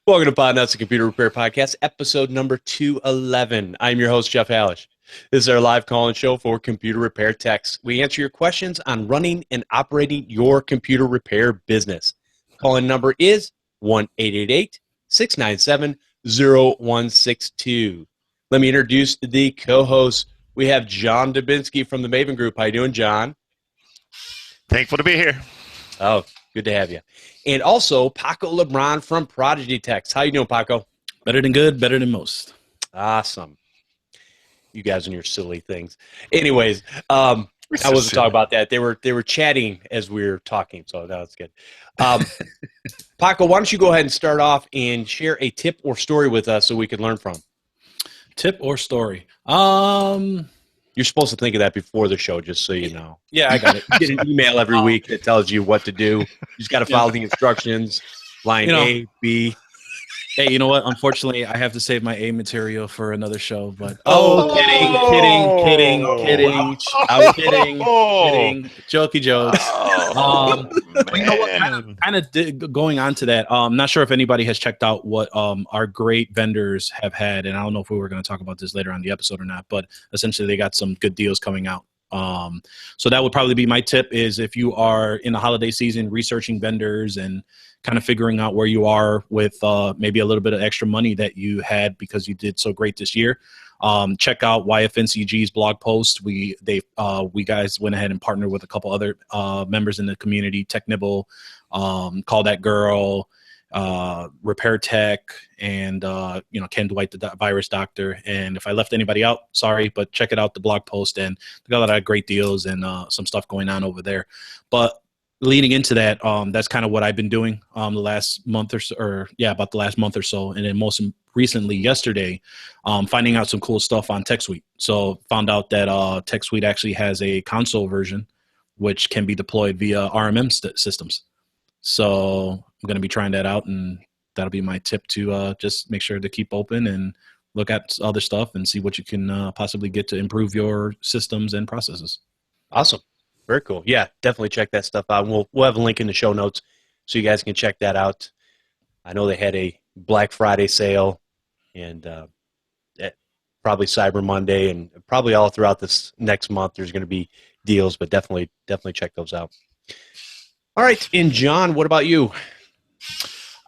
Welcome to Podnutz, the Computer Repair Podcast, episode number 211. I'm your host, Jeff Halash. This is our live call-in show for computer repair techs. We answer your questions on running and operating your computer repair business. Call-in number is 1-888-697-0162. Let me introduce the co-hosts. We have John Dubinsky from the Maven Group. How you doing, John? Thankful to be here. Oh, good to have you. And also, Paco Lebron from ProdigyTeks. How you doing, Paco? Better than good, better than most. Awesome. You guys and your silly things. Anyways, I wasn't talking about that. They were chatting as we were talking, so that was good. Paco, why don't you go ahead and start off and share a tip or story with us so we could learn from? Tip or story? You're supposed to think of that before the show, just so you know. Yeah, I got it. You get an email every week that tells you what to do. You just got to follow the instructions. Line A, B. Hey, you know what? Unfortunately, I have to save my A material for another show. But kidding. I was kidding. Jokey jokes. But you know what? Kind of going on to that. I'm not sure if anybody has checked out what our great vendors have had, and I don't know if we were going to talk about this later on the episode or not. But essentially, they got some good deals coming out. So that would probably be my tip: is if you are in the holiday season researching vendors and kind of figuring out where you are with maybe a little bit of extra money that you had because you did so great this year. Check out YFNCG's blog post. We guys went ahead and partnered with a couple other members in the community, Technibble, Call That Girl, Repair Tech, and Ken Dwight, the virus doctor. And if I left anybody out, sorry, but check it out, the blog post, and they got a lot of great deals and some stuff going on over there. But leading into that, that's kind of what I've been doing the last month about the last month or so. And then most recently yesterday, finding out some cool stuff on TechSuite. So found out that TechSuite actually has a console version, which can be deployed via RMM systems. So I'm going to be trying that out, and that'll be my tip to just make sure to keep open and look at other stuff and see what you can possibly get to improve your systems and processes. Awesome. Very cool. Yeah, definitely check that stuff out. We'll have a link in the show notes so you guys can check that out. I know they had a Black Friday sale and probably Cyber Monday, and probably all throughout this next month there's going to be deals, but definitely check those out. All right, and John, what about you?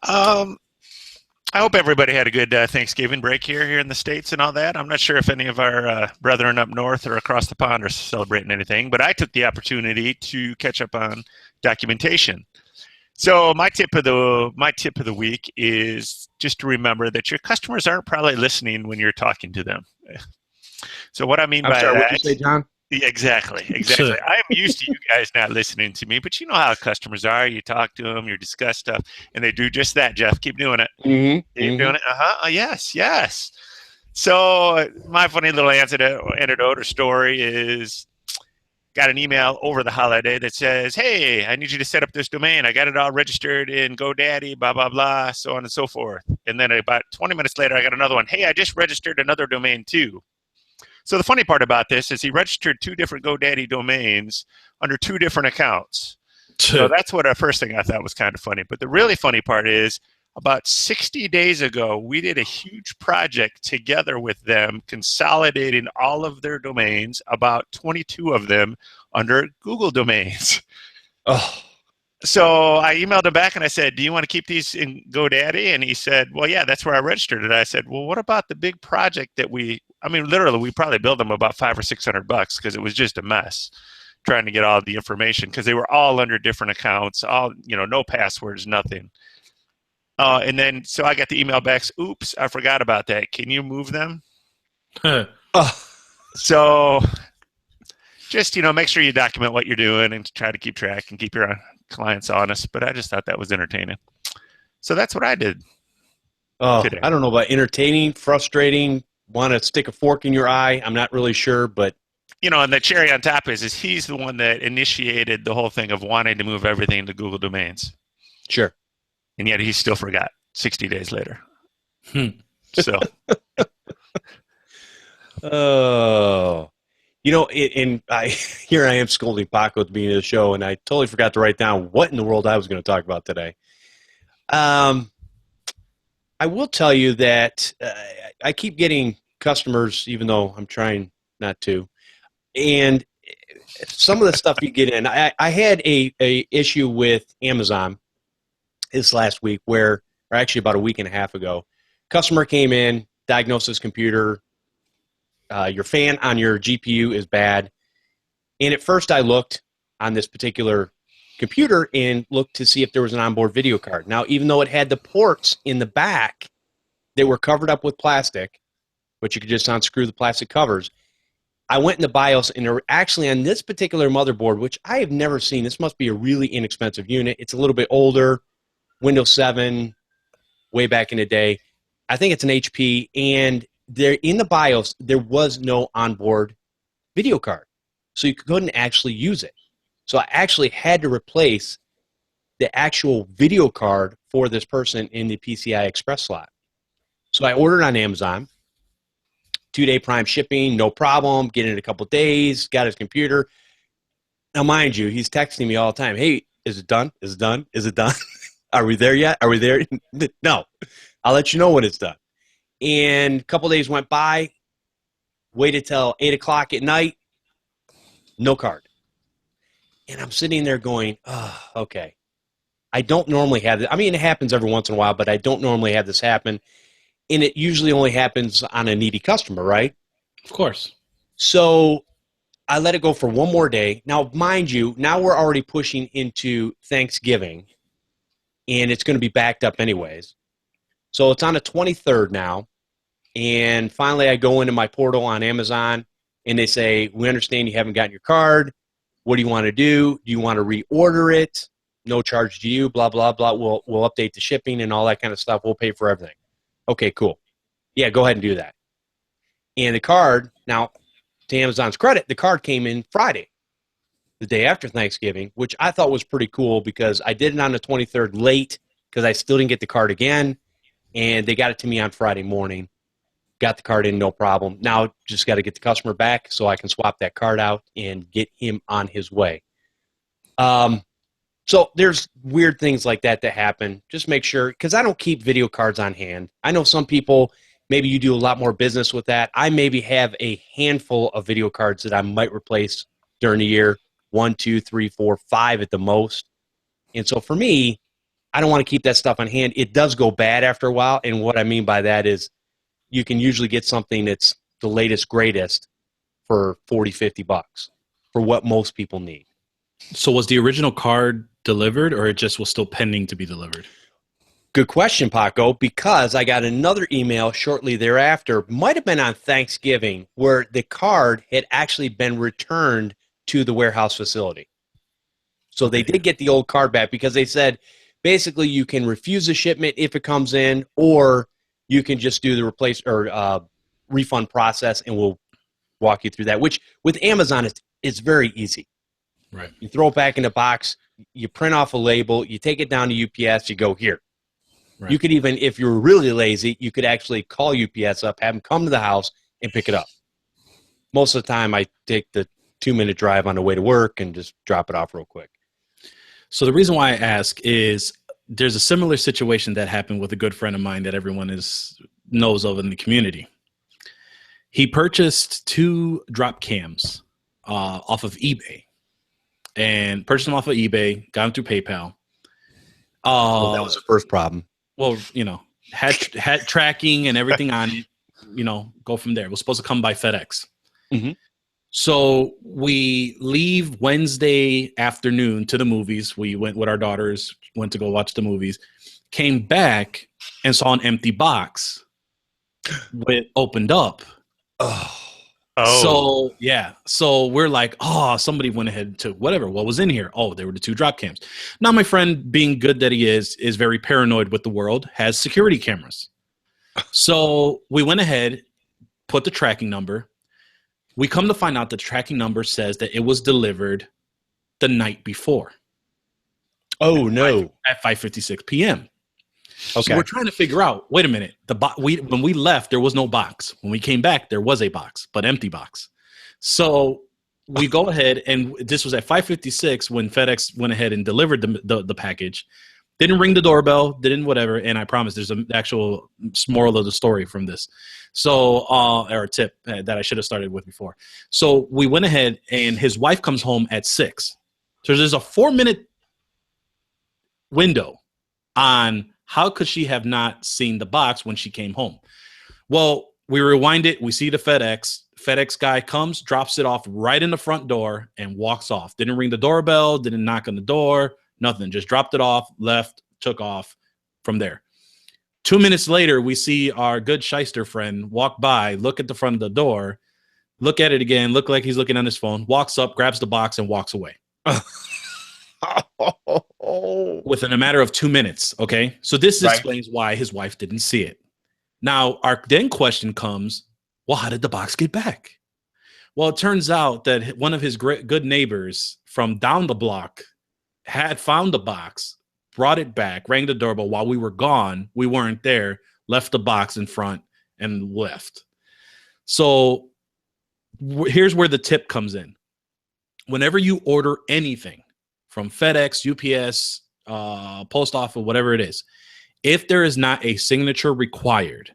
I hope everybody had a good Thanksgiving break here in the States and all that. I'm not sure if any of our brethren up north or across the pond are celebrating anything, but I took the opportunity to catch up on documentation. So my tip of the week is just to remember that your customers aren't probably listening when you're talking to them. So what I mean by that, what did you say, John? Exactly. I am used to you guys not listening to me, but you know how customers are. You talk to them, you discuss stuff, and they do just that, Jeff. Keep doing it. Keep doing it. Yes. So my funny little anecdote or story is, got an email over the holiday that says, hey, I need you to set up this domain. I got it all registered in GoDaddy, blah, blah, blah, so on and so forth. And then about 20 minutes later, I got another one. Hey, I just registered another domain too. So the funny part about this is he registered 2 different GoDaddy domains under 2 different accounts. So that's what first thing I thought was kind of funny. But the really funny part is about 60 days ago, we did a huge project together with them, consolidating all of their domains, about 22 of them under Google domains. Oh. So I emailed him back and I said, do you want to keep these in GoDaddy? And he said, well, yeah, that's where I registered it. I said, well, what about the big project that literally, we probably billed them about $500 or $600 because it was just a mess trying to get all the information because they were all under different accounts, all, no passwords, nothing. And then, so I got the email back, oops, I forgot about that. Can you move them? So just, make sure you document what you're doing and try to keep track and keep your clients honest. But I just thought that was entertaining. So that's what I did today. I don't know about entertaining, frustrating, want to stick a fork in your eye. I'm not really sure, but. And the cherry on top is he's the one that initiated the whole thing of wanting to move everything to Google domains. Sure. And yet he still forgot 60 days later. So. Oh. Here I am scolding Paco at the beginning of the show, and I totally forgot to write down what in the world I was going to talk about today. I will tell you that I keep getting customers, even though I'm trying not to. And some of the stuff you get in, I had a issue with Amazon this last week or actually about a week and a half ago. Customer came in, diagnosed his computer. Your fan on your GPU is bad. And at first I looked on this particular computer and looked to see if there was an onboard video card. Now, even though it had the ports in the back, they were covered up with plastic, but you could just unscrew the plastic covers. I went in the BIOS, and they're actually on this particular motherboard, which I have never seen. This must be a really inexpensive unit. It's a little bit older, Windows 7, way back in the day. I think it's an HP, and there in the BIOS, there was no onboard video card, so you couldn't actually use it. So I actually had to replace the actual video card for this person in the PCI Express slot. So I ordered on Amazon, 2-day Prime shipping, no problem, get it in a couple days, got his computer. Now, mind you, he's texting me all the time, hey, is it done? Is it done? Is it done? Are we there yet? Are we there? No. I'll let you know when it's done. And a couple days went by, waited till 8 o'clock at night, no card. And I'm sitting there going, oh, okay. I don't normally have this. I mean, it happens every once in a while, but I don't normally have this happen. And it usually only happens on a needy customer, right? Of course. So I let it go for one more day. Now, mind you, now we're already pushing into Thanksgiving, and it's going to be backed up anyways. So it's on the 23rd now, and finally I go into my portal on Amazon, and they say, we understand you haven't gotten your card. What do you want to do? Do you want to reorder it? No charge to you, blah, blah, blah. We'll update the shipping and all that kind of stuff. We'll pay for everything. Okay, cool. Yeah, go ahead and do that. And the card, now, to Amazon's credit, the card came in Friday, the day after Thanksgiving, which I thought was pretty cool because I did it on the 23rd late because I still didn't get the card again, and they got it to me on Friday morning. Got the card in, no problem. Now, just got to get the customer back so I can swap that card out and get him on his way. So there's weird things like that happen. Just make sure, because I don't keep video cards on hand. I know some people, maybe you do a lot more business with that. I maybe have a handful of video cards that I might replace during the year, 1, 2, 3, 4, 5 at the most. And so for me, I don't want to keep that stuff on hand. It does go bad after a while, and what I mean by that is you can usually get something that's the latest, greatest for $40, $50 for what most people need. So was the original card delivered, or it just was still pending to be delivered? Good question, Paco, because I got another email shortly thereafter, might have been on Thanksgiving, where the card had actually been returned to the warehouse facility. So they did get the old card back because they said, basically, you can refuse the shipment if it comes in, or you can just do the replace or refund process, and we'll walk you through that, which with Amazon, it's very easy. Right. You throw it back in the box, you print off a label, you take it down to UPS, you go here. Right. You could even, if you're really lazy, you could actually call UPS up, have them come to the house, and pick it up. Most of the time, I take the 2-minute drive on the way to work and just drop it off real quick. So the reason why I ask is there's a similar situation that happened with a good friend of mine that everyone knows of in the community. He purchased 2 drop cams off of eBay. And purchased them off of eBay, got them through PayPal. Well, that was the first problem. Well, had tracking and everything on it, go from there. It was supposed to come by FedEx. Mm-hmm. So we leave Wednesday afternoon to the movies. We went with our daughters, went to go watch the movies, came back and saw an empty box with opened up. Oh. So, yeah. So we're like, oh, somebody went ahead to whatever. What was in here? Oh, they were the 2 drop cams. Now, my friend, being good that he is very paranoid with the world, has security cameras. So we went ahead, put the tracking number. We come to find out the tracking number says that it was delivered the night before. Oh, no. At 5:56 p.m. Okay. So we're trying to figure out, wait a minute, when we left, there was no box. When we came back, there was a box, but empty box. So we go ahead, and this was at 5:56 when FedEx went ahead and delivered the package. Didn't ring the doorbell, didn't whatever, and I promise there's an actual moral of the story from this. So, or a tip that I should have started with before. So we went ahead, and his wife comes home at 6. So there's a 4-minute window on how could she have not seen the box when she came home. Well, we rewind it. We see the FedEx guy comes, drops it off right in the front door, and walks off. Didn't ring the doorbell, didn't knock on the door. Nothing. Just dropped it off, left, took off from there. 2 minutes later, we see our good shyster friend walk by, look at the front of the door, look at it again, look like he's looking on his phone, walks up, grabs the box, and walks away. Within a matter of 2 minutes, okay? So this explains why his wife didn't see it. Now, our then question comes, well, how did the box get back? Well, it turns out that one of his good neighbors from down the block had found the box, brought it back, rang the doorbell while we were gone. We weren't there, left the box in front, and left. So here's where the tip comes in. Whenever you order anything from FedEx, UPS, post office, whatever it is, if there is not a signature required,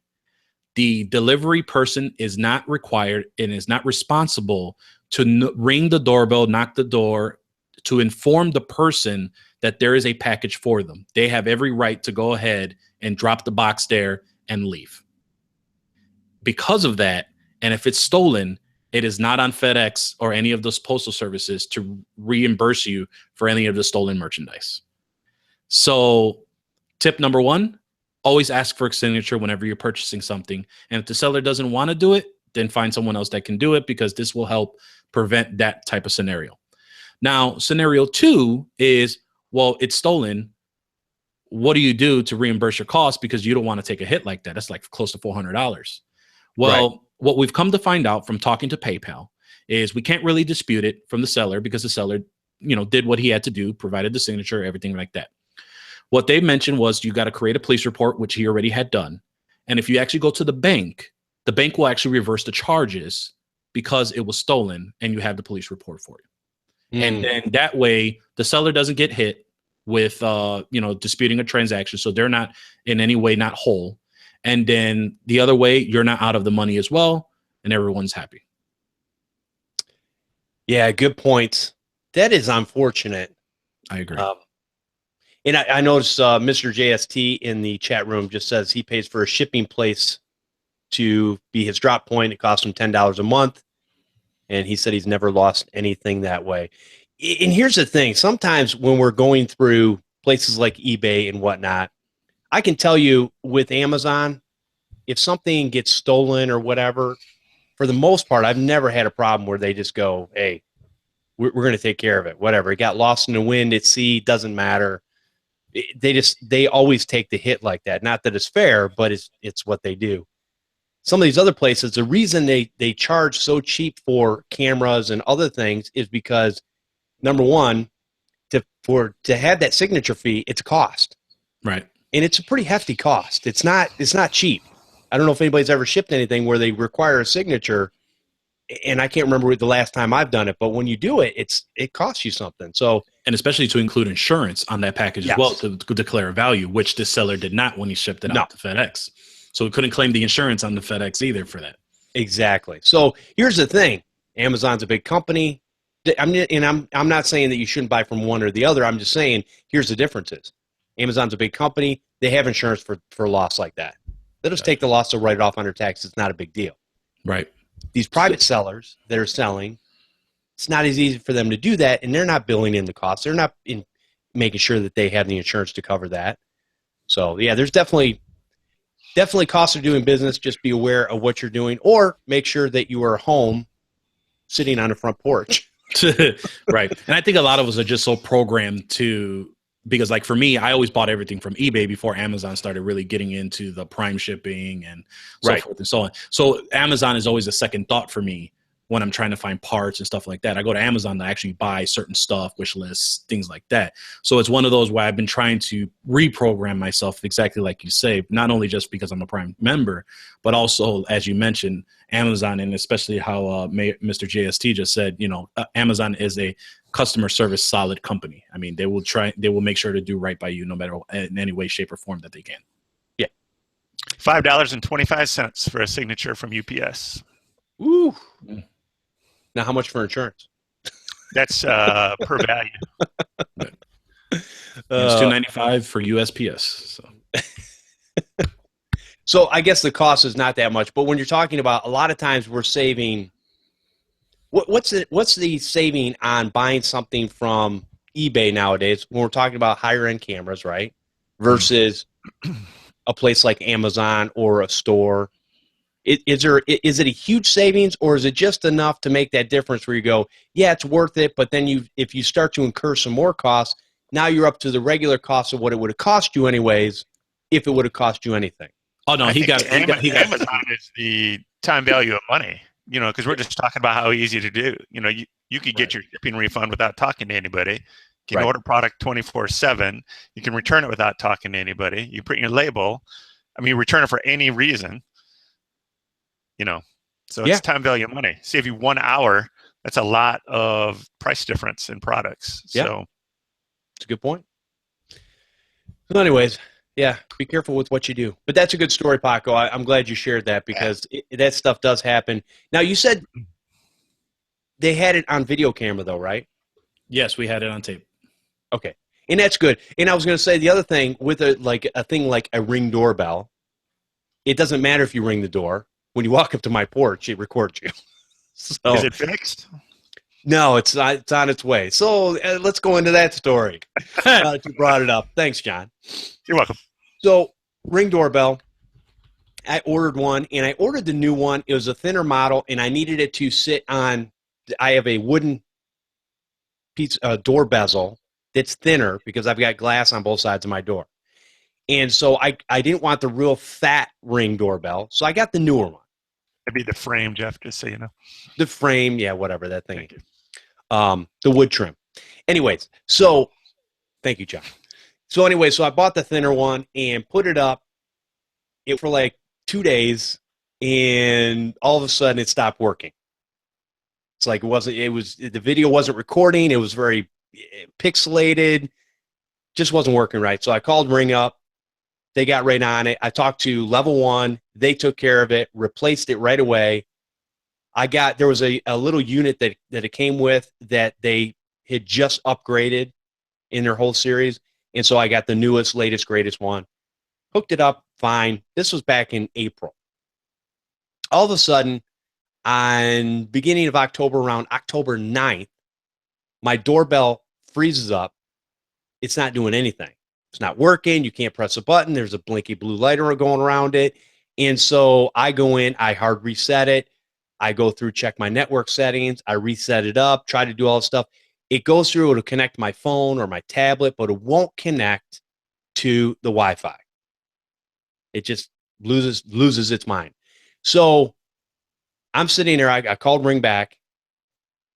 the delivery person is not required and is not responsible to ring the doorbell, knock the door, to inform the person that there is a package for them. They have every right to go ahead and drop the box there and leave. Because of that, and if it's stolen, it is not on FedEx or any of those postal services to reimburse you for any of the stolen merchandise. So tip number 1, always ask for a signature whenever you're purchasing something. And if the seller doesn't want to do it, then find someone else that can do it, because this will help prevent that type of scenario. Now, scenario 2 is, well, it's stolen. What do you do to reimburse your costs? Because you don't want to take a hit like that. That's like close to $400. Well, what we've come to find out from talking to PayPal is we can't really dispute it from the seller, because the seller, did what he had to do, provided the signature, everything like that. What they mentioned was you got to create a police report, which he already had done. And if you actually go to the bank will actually reverse the charges because it was stolen, and you have the police report for you. And then that way the seller doesn't get hit with, disputing a transaction. So they're not in any way not whole. And then the other way, you're not out of the money as well, and everyone's happy. Yeah, good point. That is unfortunate. I agree. And I noticed Mr. JST in the chat room just says he pays for a shipping place to be his drop point. It costs him $10 a month. And he said he's never lost anything that way. And here's the thing. Sometimes when we're going through places like eBay and whatnot, I can tell you with Amazon, if something gets stolen or whatever, for the most part, I've never had a problem where they just go, hey, we're going to take care of it. Whatever. It got lost in the wind at sea. Doesn't matter. They always take the hit like that. Not that it's fair, but it's what they do. Some of these other places, the reason they charge so cheap for cameras and other things is because, number one, to have that signature fee, it's a cost. Right. And it's a pretty hefty cost. It's not cheap. I don't know if anybody's ever shipped anything where they require a signature, and I can't remember the last time I've done it, but when you do it, it costs you something. So, and especially to include insurance on that package as well to declare a value, which the seller did not when he shipped it out to FedEx. So we couldn't claim the insurance on the FedEx either for that. Exactly. So here's the thing. Amazon's a big company. I'm not saying that you shouldn't buy from one or the other. I'm just saying here's the differences. Amazon's a big company. They have insurance for loss like that. They'll just take the loss and write it off under tax. It's not a big deal. Right. These private sellers that are selling, it's not as easy for them to do that, and they're not billing in the costs. They're not making sure that they have the insurance to cover that. So, yeah, there's definitely costs of doing business. Just be aware of what you're doing, or make sure that you are home sitting on the front porch. Right. And I think a lot of us are just so programmed to, because like for me, I always bought everything from eBay before Amazon started really getting into the prime shipping and so forth and so on. So Amazon is always a second thought for me when I'm trying to find parts and stuff like that. I go to Amazon to actually buy certain stuff, wish lists, things like that. So it's one of those where I've been trying to reprogram myself exactly like you say, not only just because I'm a Prime member, but also, as you mentioned, Amazon, and especially how Mr. JST just said, Amazon is a customer service solid company. I mean, they will make sure to do right by you no matter in any way, shape, or form that they can. Yeah. $5.25 for a signature from UPS. Ooh. Now, how much for insurance? That's per value. It's $2.95 for USPS. So I guess the cost is not that much, but when you're talking about, a lot of times we're saving. What's the saving on buying something from eBay nowadays when we're talking about higher end cameras, right? Versus a place like Amazon or a store. Is it a huge savings, or is it just enough to make that difference where you go, yeah, it's worth it, but then if you start to incur some more costs, now you're up to the regular cost of what it would have cost you anyways, if it would have cost you anything. Oh no, Amazon is the time value of money. Because we're just talking about how easy to do. You could get your shipping refund without talking to anybody. You can order product 24/7. You can return it without talking to anybody. You print your label. I mean, you return it for any reason. So it's time value of money. Save you 1 hour. That's a lot of price difference in products. Yeah. So it's a good point. So anyways, yeah, be careful with what you do. But that's a good story, Paco. I'm glad you shared that because that stuff does happen. Now, you said they had it on video camera, though, right? Yes, we had it on tape. Okay, and that's good. And I was going to say the other thing with a thing like a Ring doorbell, it doesn't matter if you ring the door. When you walk up to my porch, it records you. So, is it fixed? No, it's not. It's on its way. So let's go into that story. You brought it up. Thanks, John. You're welcome. So, Ring doorbell. I ordered one, and I ordered the new one. It was a thinner model, and I needed it to sit on. I have a wooden piece door bezel that's thinner because I've got glass on both sides of my door. And so I didn't want the real fat Ring doorbell, so I got the newer one. It'd be the frame, Jeff, just so you know. The frame, yeah, whatever that thing is. The wood trim. Anyways, so thank you, John. So anyway, so I bought the thinner one and put it up for like 2 days, and all of a sudden it stopped working. It's like the video wasn't recording. It was very pixelated. Just wasn't working right. So I called Ring up. They got right on it. I talked to Level 1. They took care of it, replaced it right away. There was a little unit that it came with that they had just upgraded in their whole series. And so I got the newest, latest, greatest one. Hooked it up, fine. This was back in April. All of a sudden, on beginning of October, around October 9th, my doorbell freezes up. It's not doing anything. It's not working. You can't press a button. There's a blinky blue light going around it. And so I go in, I hard reset it. I go through, check my network settings. I reset it up, try to do all this stuff. It goes through, it'll connect my phone or my tablet, but it won't connect to the Wi-Fi. It just loses its mind. So I'm sitting there. I called Ring back,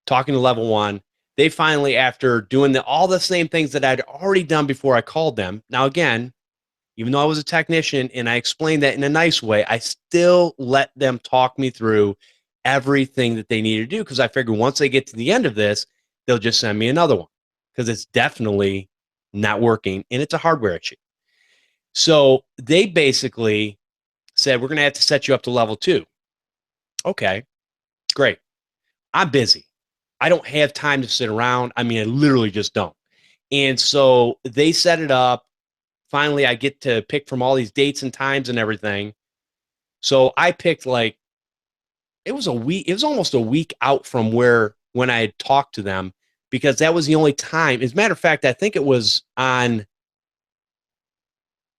talking to Level 1. They finally, after doing all the same things that I'd already done before I called them. Now, again, even though I was a technician and I explained that in a nice way, I still let them talk me through everything that they needed to do because I figured once they get to the end of this, they'll just send me another one because it's definitely not working and it's a hardware issue. So they basically said, we're going to have to set you up to Level 2. Okay, great. I'm busy. I don't have time to sit around. I mean, I literally just don't. And so they set it up. Finally, I get to pick from all these dates and times and everything. So I picked it was almost a week out from when I had talked to them because that was the only time. As a matter of fact, I think it was on,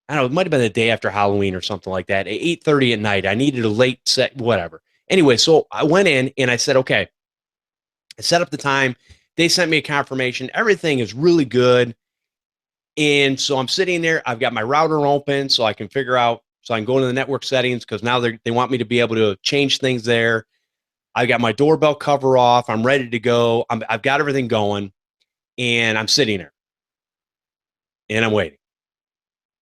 I don't know, it might have been the day after Halloween or something like that, at 8:30 at night. I needed a late set, whatever. Anyway, so I went in and I said, okay, I set up the time. They sent me a confirmation. Everything is really good. And so I'm sitting there. I've got my router open so I can figure out, so I can go into the network settings because now they want me to be able to change things there. I got my doorbell cover off. I'm ready to go. I've got everything going. And I'm sitting there. And I'm waiting.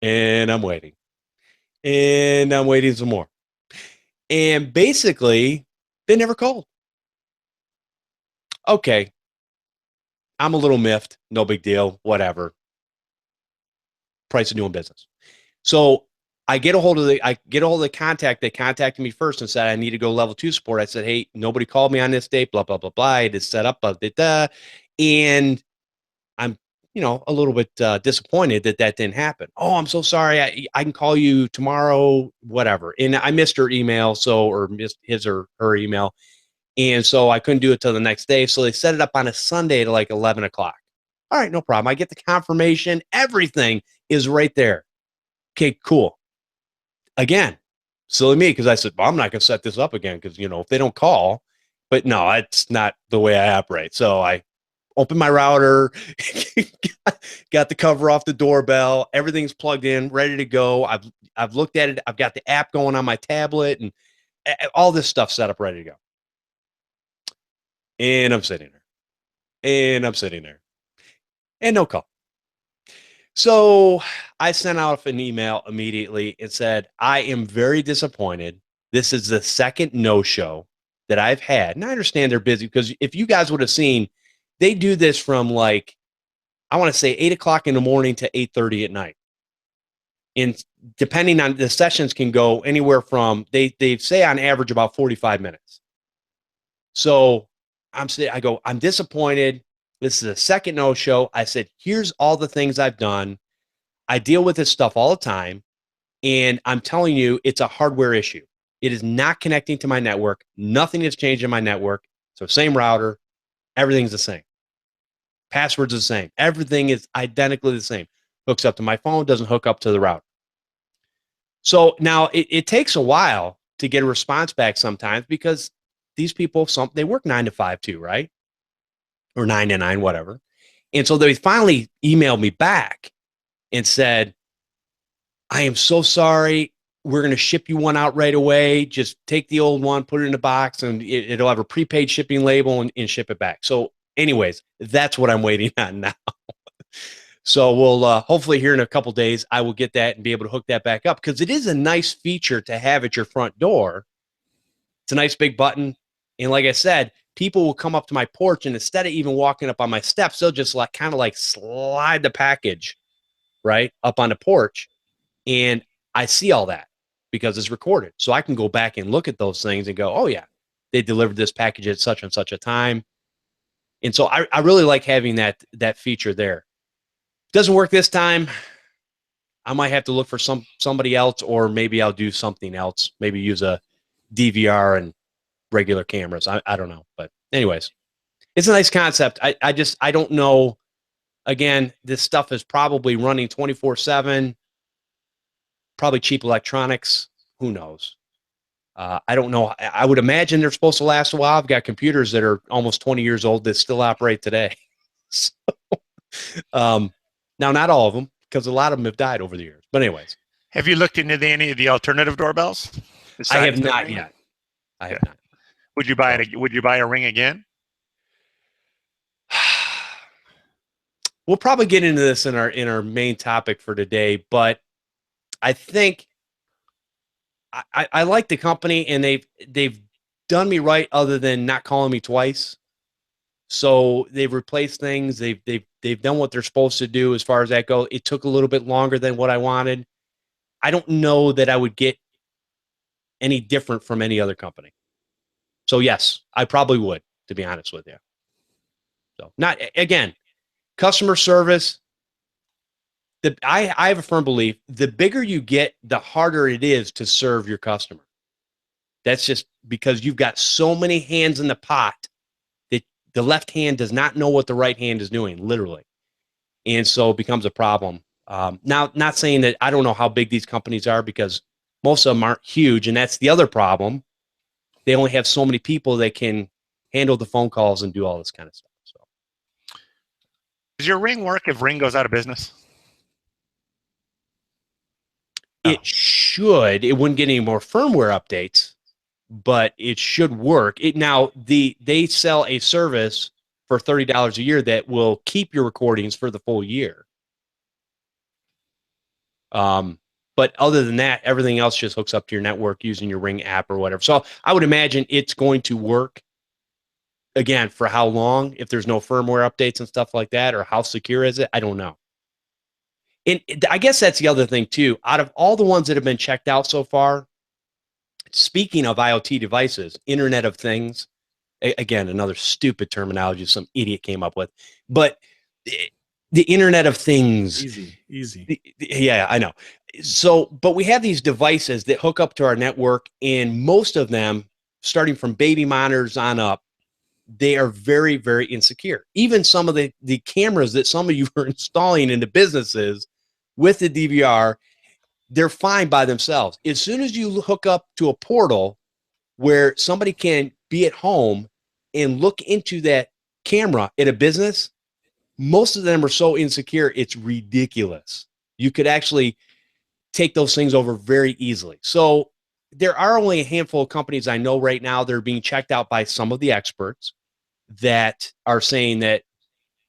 And I'm waiting. And I'm waiting some more. And basically, they never called. Okay. I'm a little miffed. No big deal. Whatever. Price of doing business. So I get a hold of the contact that contacted me first and said I need to go level 2 support. I said, hey, nobody called me on this date. Blah blah blah blah. I had to set up and I'm a little bit disappointed that didn't happen. Oh, I'm so sorry. I can call you tomorrow. Whatever. And I missed her email, or missed his or her email. And so I couldn't do it till the next day. So they set it up on a Sunday at like 11 o'clock. All right, no problem. I get the confirmation. Everything is right there. Okay, cool. Again, silly me, because I said, well, I'm not going to set this up again because, if they don't call. But no, it's not the way I operate. So I opened my router, got the cover off the doorbell. Everything's plugged in, ready to go. I've looked at it. I've got the app going on my tablet and all this stuff set up, ready to go. And I'm sitting there. And no call. So I sent out an email immediately and said, I am very disappointed. This is the second no-show that I've had. And I understand they're busy because if you guys would have seen, they do this from like, I want to say 8 o'clock in the morning to 8:30 at night. And depending on the sessions can go anywhere from, they say on average about 45 minutes. So I'm disappointed. This is a second no-show. I said, here's all the things I've done. I deal with this stuff all the time. And I'm telling you, it's a hardware issue. It is not connecting to my network. Nothing has changed in my network. So same router, everything's the same. Passwords are the same. Everything is identically the same. Hooks up to my phone, doesn't hook up to the router. So now it takes a while to get a response back sometimes because these people, they work 9 to 5 too, right? Or 9 to 9, whatever. And so they finally emailed me back and said, I am so sorry. We're going to ship you one out right away. Just take the old one, put it in a box, and it'll have a prepaid shipping label and ship it back. So anyways, that's what I'm waiting on now. So we'll hopefully here in a couple days, I will get that and be able to hook that back up because it is a nice feature to have at your front door. It's a nice big button. And like I said, people will come up to my porch and instead of even walking up on my steps, they'll just kind of slide the package right up on the porch. And I see all that because it's recorded. So I can go back and look at those things and go, oh yeah, they delivered this package at such and such a time. And so I really like having that feature there. Doesn't work this time. I might have to look for somebody else, or maybe I'll do something else. Maybe use a DVR and regular cameras. I don't know. But anyways, it's a nice concept. I don't know. Again, this stuff is probably running 24/7. Probably cheap electronics. Who knows? I don't know. I would imagine they're supposed to last a while. I've got computers that are almost 20 years old that still operate today. So, now, not all of them, because a lot of them have died over the years. But anyways. Have you looked into any of the alternative doorbells? I have not yet. I have not. Would you buy it? Would you buy a Ring again? We'll probably get into this in our main topic for today, but I think I like the company and they've done me right other than not calling me twice. So they've replaced things. They've done what they're supposed to do as far as that goes. It took a little bit longer than what I wanted. I don't know that I would get any different from any other company. So yes, I probably would, to be honest with you. So not again, customer service. I have a firm belief the bigger you get, the harder it is to serve your customer. That's just because you've got so many hands in the pot that the left hand does not know what the right hand is doing, literally. And so it becomes a problem. Now, not saying that I don't know how big these companies are because most of them aren't huge. And that's the other problem. They only have so many people that can handle the phone calls and do all this kind of stuff. So, does your Ring work if Ring goes out of business? It should. It wouldn't get any more firmware updates, but it should work. Now they sell a service for $30 a year that will keep your recordings for the full year. But other than that, everything else just hooks up to your network using your Ring app or whatever. So I would imagine it's going to work. again, for how long, if there's no firmware updates and stuff like that, or how secure is it, I don't know. And I guess that's the other thing too. Out of all the ones that have been checked out so far, speaking of IoT devices, Internet of Things, again, another stupid terminology some idiot came up with, but the Internet of Things. Easy. Yeah, I know. So, but we have these devices that hook up to our network, and most of them, starting from baby monitors on up, they are very, very insecure. Even some of the cameras that some of you are installing into businesses with the DVR, they're fine by themselves. As soon as you hook up to a portal where somebody can be at home and look into that camera at a business, most of them are so insecure, it's ridiculous. You could actually take those things over very easily. So there are only a handful of companies I know right now that are being checked out by some of the experts that are saying that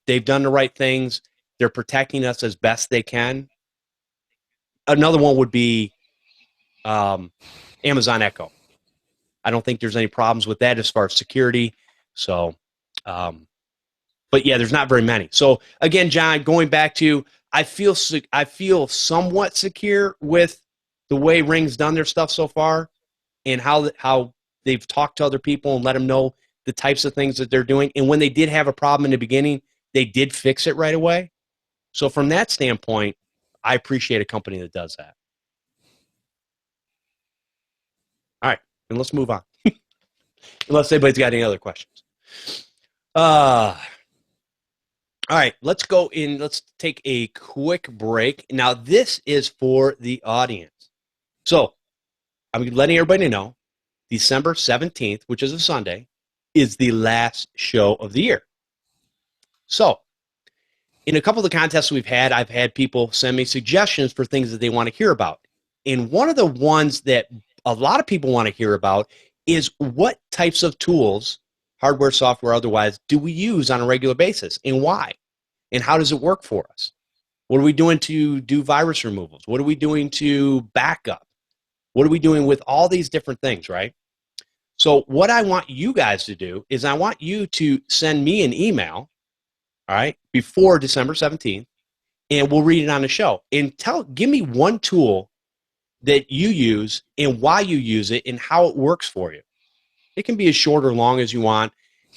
they've done the right things. They're protecting us as best they can. Another one would be Amazon Echo. I don't think there's any problems with that as far as security. So, but yeah, there's not very many. So again, John, going back to, I feel somewhat secure with the way Ring's done their stuff so far, and how they've talked to other people and let them know the types of things that they're doing. And when they did have a problem in the beginning, they did fix it right away. So from that standpoint, I appreciate a company that does that. All right, and let's move on. Unless anybody's got any other questions. All right, let's go in. Let's take a quick break. Now, this is for the audience. So I'm letting everybody know December 17th, which is a Sunday, is the last show of the year. So in a couple of the contests we've had, I've had people send me suggestions for things that they want to hear about. And one of the ones that a lot of people want to hear about is what types of tools, hardware, software, otherwise, do we use on a regular basis, and why? And how does it work for us? What are we doing to do virus removals? What are we doing to backup? What are we doing with all these different things, right? So what I want you guys to do is I want you to send me an email, all right, before December 17th, and we'll read it on the show. And give me one tool that you use and why you use it and how it works for you. It can be as short or long as you want.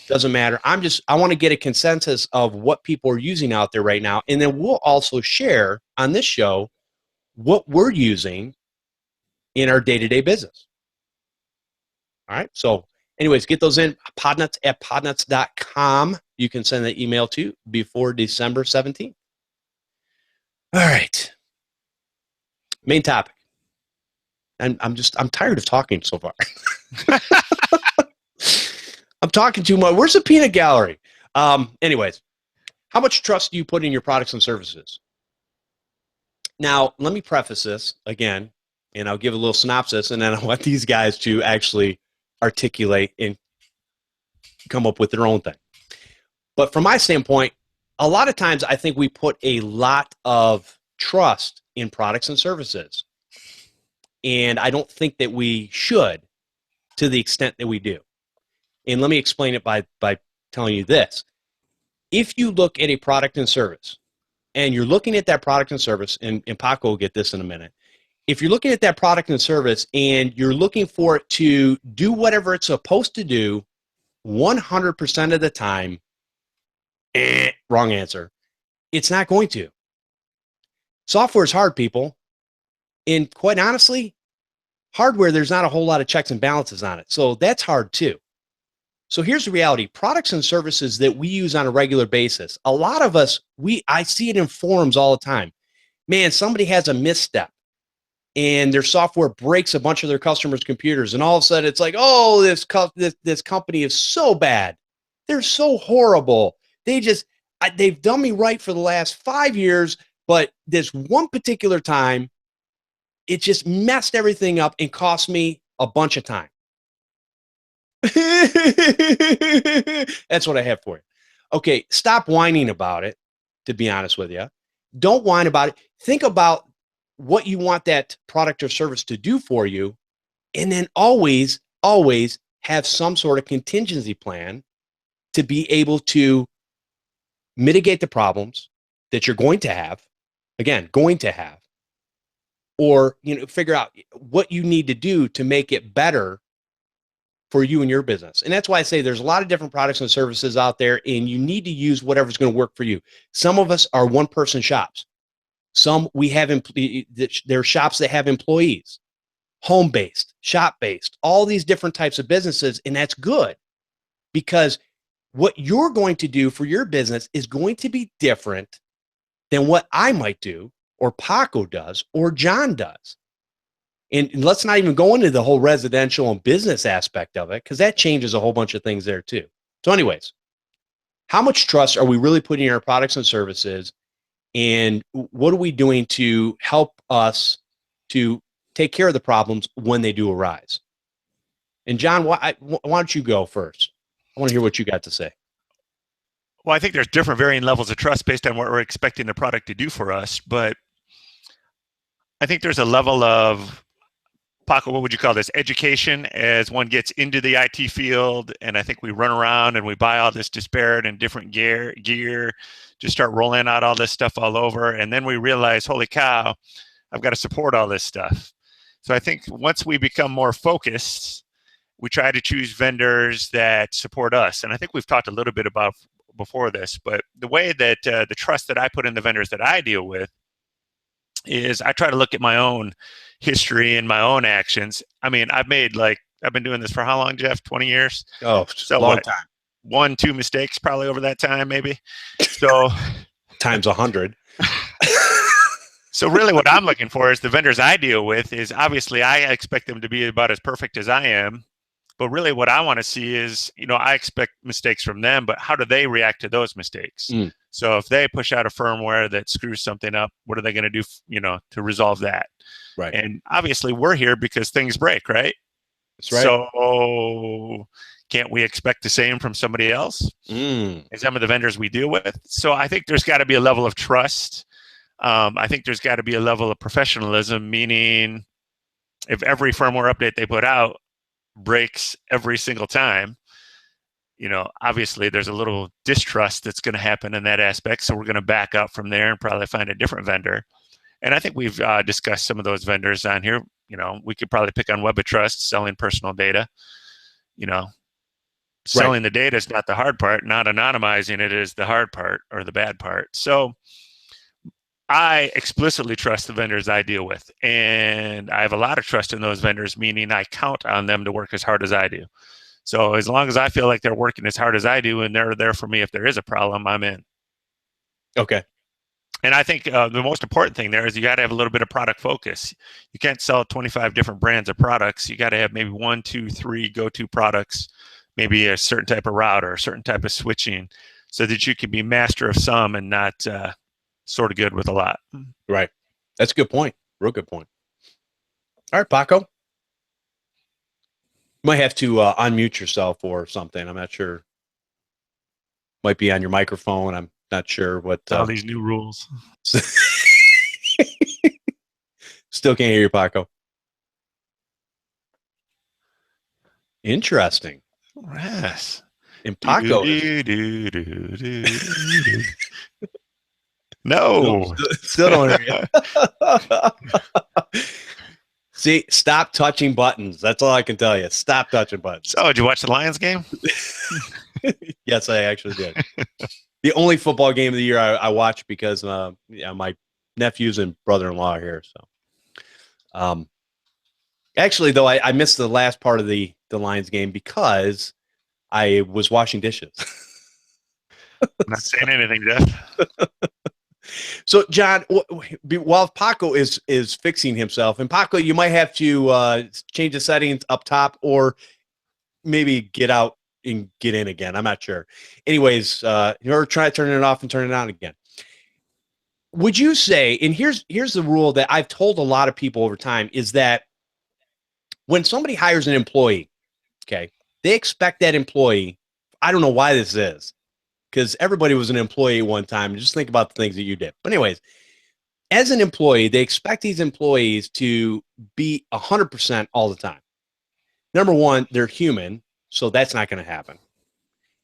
Doesn't matter. I want to get a consensus of what people are using out there right now. And then we'll also share on this show what we're using in our day-to-day business. All right. So anyways, get those in. Podnutz at podnutz.com. You can send the email to before December 17th. All right. Main topic. And I'm tired of talking so far. I'm talking too much. Where's the peanut gallery? Anyways, how much trust do you put in your products and services? Now, let me preface this again, and I'll give a little synopsis, and then I want these guys to actually articulate and come up with their own thing. But from my standpoint, a lot of times I think we put a lot of trust in products and services. And I don't think that we should to the extent that we do. And let me explain it by telling you this. If you look at a product and service, and you're looking at that product and service, and Paco will get this in a minute. If you're looking at that product and service and you're looking for it to do whatever it's supposed to do 100% of the time, wrong answer. It's not going to. Software is hard, people. And quite honestly, hardware, there's not a whole lot of checks and balances on it. So that's hard too. So here's the reality. Products and services that we use on a regular basis, a lot of us, I see it in forums all the time. Man, somebody has a misstep and their software breaks a bunch of their customers' computers, and all of a sudden it's like, oh, this company is so bad. They're so horrible. They've done me right for the last 5 years, but this one particular time, it just messed everything up and cost me a bunch of time. That's what I have for you. Okay, stop whining about it, to be honest with you. Don't whine about it. Think about what you want that product or service to do for you, and then always, always have some sort of contingency plan to be able to mitigate the problems that you're going to have, again, or, figure out what you need to do to make it better for you and your business. And that's why I say there's a lot of different products and services out there, and you need to use whatever's going to work for you. Some of us are one-person shops. Some we have, there are shops that have employees, home-based, shop-based, all these different types of businesses, and that's good because what you're going to do for your business is going to be different than what I might do, or Paco does, or John does. And let's not even go into the whole residential and business aspect of it, because that changes a whole bunch of things there too. So anyways, how much trust are we really putting in our products and services? And what are we doing to help us to take care of the problems when they do arise? And John, why don't you go first? I want to hear what you got to say. Well, I think there's different varying levels of trust based on what we're expecting the product to do for us. But I think there's a level of, Paco, what would you call this? Education as one gets into the IT field. And I think we run around and we buy all this disparate and different gear, just start rolling out all this stuff all over. And then we realize, holy cow, I've got to support all this stuff. So I think once we become more focused, we try to choose vendors that support us. And I think we've talked a little bit about before this, but the way that the trust that I put in the vendors that I deal with is I try to look at my own history and my own actions. I mean, I've been doing this for how long, Jeff? 20 years? Oh, so long time. 1-2 mistakes probably over that time, maybe. So times 100. So really what I'm looking for is the vendors I deal with is obviously I expect them to be about as perfect as I am. But really what I want to see is, I expect mistakes from them, but how do they react to those mistakes? So if they push out a firmware that screws something up, what are they going to do, to resolve that? Right. And obviously we're here because things break, right? That's right. So can't we expect the same from somebody else? And some of the vendors we deal with. So I think there's got to be a level of trust. I think there's got to be a level of professionalism, meaning if every firmware update they put out breaks every single time, obviously there's a little distrust that's going to happen in that aspect. So we're going to back up from there and probably find a different vendor. And I think we've discussed some of those vendors on here. We could probably pick on Web of Trust, selling personal data. Selling the data is not the hard part. Not anonymizing it is the hard part or the bad part. So I explicitly trust the vendors I deal with, and I have a lot of trust in those vendors, meaning I count on them to work as hard as I do. So as long as I feel like they're working as hard as I do and they're there for me if there is a problem, I'm in. Okay. And I think the most important thing there is you got to have a little bit of product focus. You can't sell 25 different brands of products. You got to have maybe 1, 2, 3 go-to products, maybe a certain type of router, a certain type of switching, so that you can be master of some and not sort of good with a lot. Right. That's a good point. Real good point. All right, Paco. You might have to unmute yourself or something. I'm not sure. Might be on your microphone. I'm not sure what. All these new rules. Still can't hear you, Paco. Interesting. Yes. And Paco. No. Still don't hear you. See, stop touching buttons. That's all I can tell you. Stop touching buttons. Oh, did you watch the Lions game? Yes, I actually did. The only football game of the year I watched because my nephews and brother-in-law are here. So, actually, though, I missed the last part of the Lions game because I was washing dishes. I'm not saying anything, Jeff. So, John, while Paco is fixing himself, and Paco, you might have to change the settings up top or maybe get out and get in again. I'm not sure. Anyways, or try turning it off and turn it on again. Would you say, and here's the rule that I've told a lot of people over time, is that when somebody hires an employee, okay, they expect that employee, I don't know why this is, because everybody was an employee one time. Just think about the things that you did. But anyways, as an employee, they expect these employees to be 100% all the time. Number one, they're human, so that's not going to happen.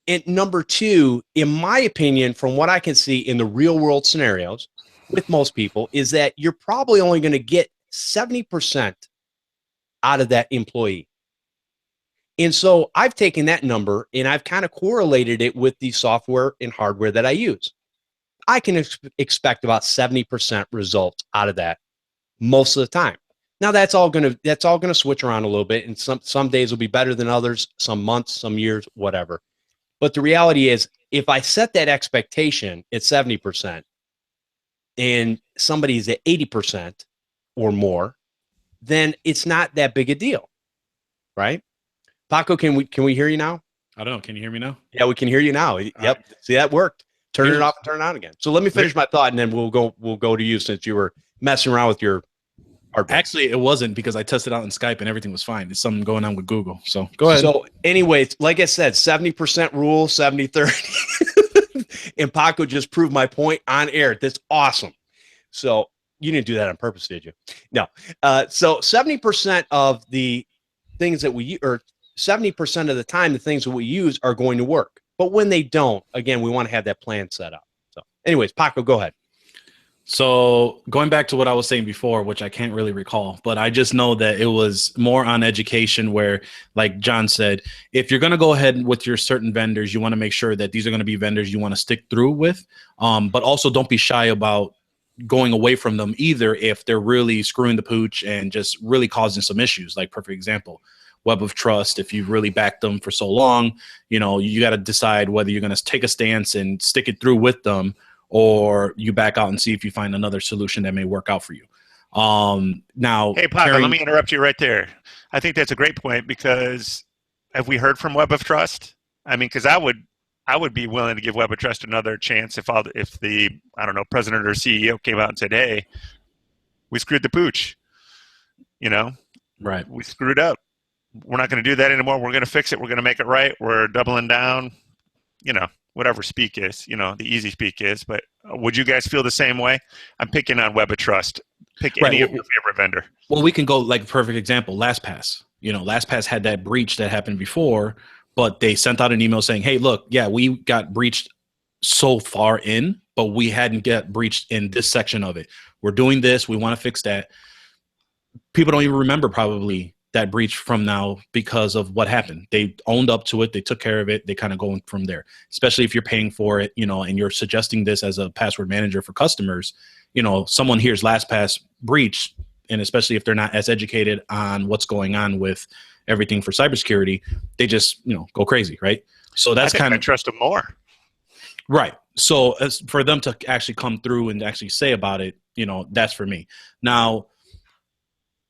And number two, in my opinion, from what I can see in the real world scenarios with most people, is that you're probably only going to get 70% out of that employee. And so I've taken that number and I've kind of correlated it with the software and hardware that I use. I can expect about 70% results out of that most of the time. Now that's all gonna switch around a little bit, and some days will be better than others, some months, some years, whatever. But the reality is, if I set that expectation at 70% and somebody's at 80% or more, then it's not that big a deal, right? Paco, can we hear you now? I don't know. Can you hear me now? Yeah, we can hear you now. Yep. Right. See, that worked. Turn it off and turn it on again. So let me finish my thought, and then we'll go to you, since you were messing around with your hardware. Actually, it wasn't, because I tested out in Skype and everything was fine. There's something going on with Google. So go ahead. So anyways, like I said, 70% rule, 70-30. And Paco just proved my point on air. That's awesome. So you didn't do that on purpose, did you? No. So 70% of the things that we, or 70% of the time, the things that we use are going to work. But when they don't, again, we want to have that plan set up. So anyways, Paco, go ahead. So going back to what I was saying before, which I can't really recall, but I just know that it was more on education, where, like John said, if you're going to go ahead with your certain vendors, you want to make sure that these are going to be vendors you want to stick through with. But also don't be shy about going away from them either if they're really screwing the pooch and just really causing some issues. Like, perfect example, Web of Trust. If you've really backed them for so long, you got to decide whether you're going to take a stance and stick it through with them, or you back out and see if you find another solution that may work out for you. Now, hey, Paco, let me interrupt you right there. I think that's a great point, because have we heard from Web of Trust? I mean, because I would be willing to give Web of Trust another chance if the, I don't know, president or CEO came out and said, hey, we screwed the pooch. Right. We screwed up. We're not going to do that anymore. We're going to fix it. We're going to make it right. We're doubling down, whatever speak is, the easy speak is. But would you guys feel the same way? I'm picking on Web of Trust. Pick any of your favorite vendor. Well, we can go, like, perfect example, LastPass. LastPass had that breach that happened before, but they sent out an email saying, hey, look, yeah, we got breached so far in, but we hadn't get breached in this section of it. We're doing this. We want to fix that. People don't even remember probably that breach from now because of what happened. They owned up to it. They took care of it. They kind of go from there, especially if you're paying for it, and you're suggesting this as a password manager for customers. Someone hears LastPass breach, and especially if they're not as educated on what's going on with everything for cybersecurity, they just, go crazy. Right. So that's kind of, I trust them more. Right. So as for them to actually come through and actually say about it, that's for me. Now,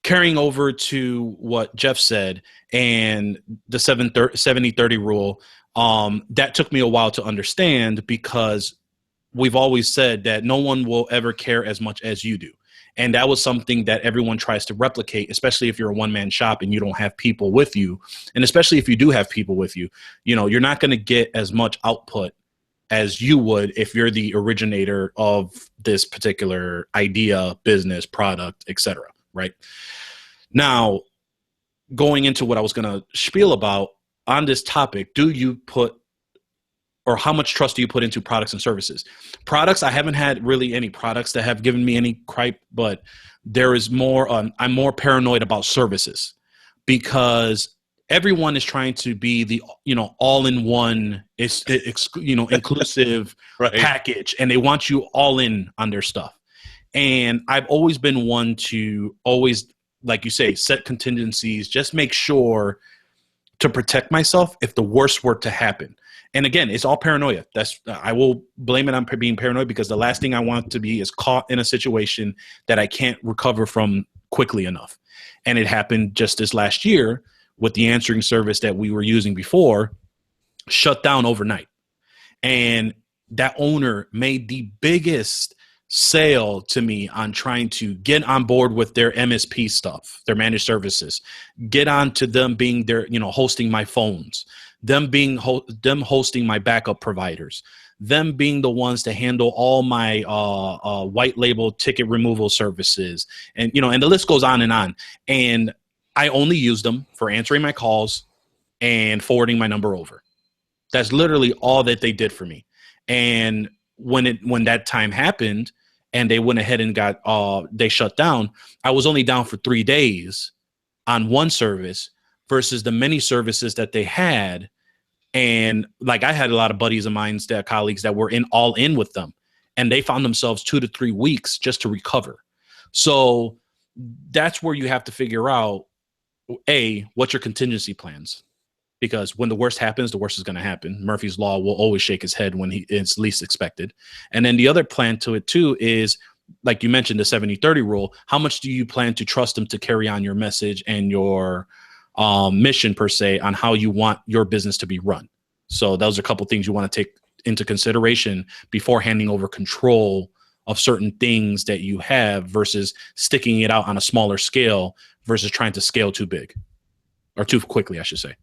carrying over to what Jeff said and the 70-30 rule, that took me a while to understand, because we've always said that no one will ever care as much as you do. And that was something that everyone tries to replicate, especially if you're a one-man shop and you don't have people with you. And especially if you do have people with you, you're not going to get as much output as you would if you're the originator of this particular idea, business, product, etc. Right? Now, going into what I was going to spiel about on this topic, how much trust do you put into products and services? Products, I haven't had really any products that have given me any gripe, but there is more, I'm more paranoid about services, because everyone is trying to be the, all-in-one, inclusive right. package, and they want you all in on their stuff. And I've always been one to always, like you say, set contingencies, just make sure to protect myself if the worst were to happen. And again, it's all paranoia. I will blame it on being paranoid, because the last thing I want to be is caught in a situation that I can't recover from quickly enough. And it happened just this last year with the answering service that we were using before, shut down overnight. And that owner made the biggest sale to me on trying to get on board with their MSP stuff, their managed services, get on to them being their, hosting my phones, them hosting my backup providers, them being the ones to handle all my white label ticket removal services, and and the list goes on. And I only use them for answering my calls and forwarding my number over. That's literally all that they did for me. And when that time happened and they went ahead and they shut down, I was only down for 3 days on one service versus the many services that they had. And like, I had a lot of buddies of mine, colleagues that were all in with them, and they found themselves 2 to 3 weeks just to recover. So that's where you have to figure out, what's your contingency plans? Because when the worst happens, the worst is going to happen. Murphy's Law will always shake his head when it's least expected. And then the other plan to it too is, like you mentioned, the 70-30 rule. How much do you plan to trust them to carry on your message and your mission per se on how you want your business to be run? So those are a couple things you want to take into consideration before handing over control of certain things that you have versus sticking it out on a smaller scale versus trying to scale too big or too quickly, I should say.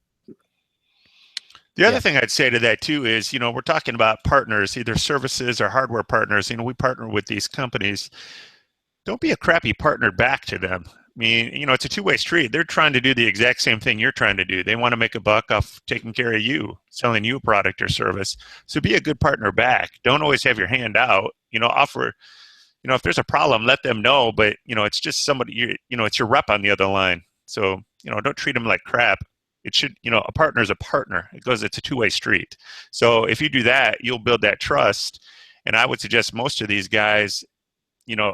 The other thing I'd say to that too is, we're talking about partners, either services or hardware partners. We partner with these companies. Don't be a crappy partner back to them. I mean, it's a two-way street. They're trying to do the exact same thing you're trying to do. They want to make a buck off taking care of you, selling you a product or service. So be a good partner back. Don't always have your hand out. Offer, if there's a problem, let them know. But, it's just somebody, it's your rep on the other line. So, don't treat them like crap. It should, a partner is a partner. It's a two-way street. So if you do that, you'll build that trust. And I would suggest most of these guys,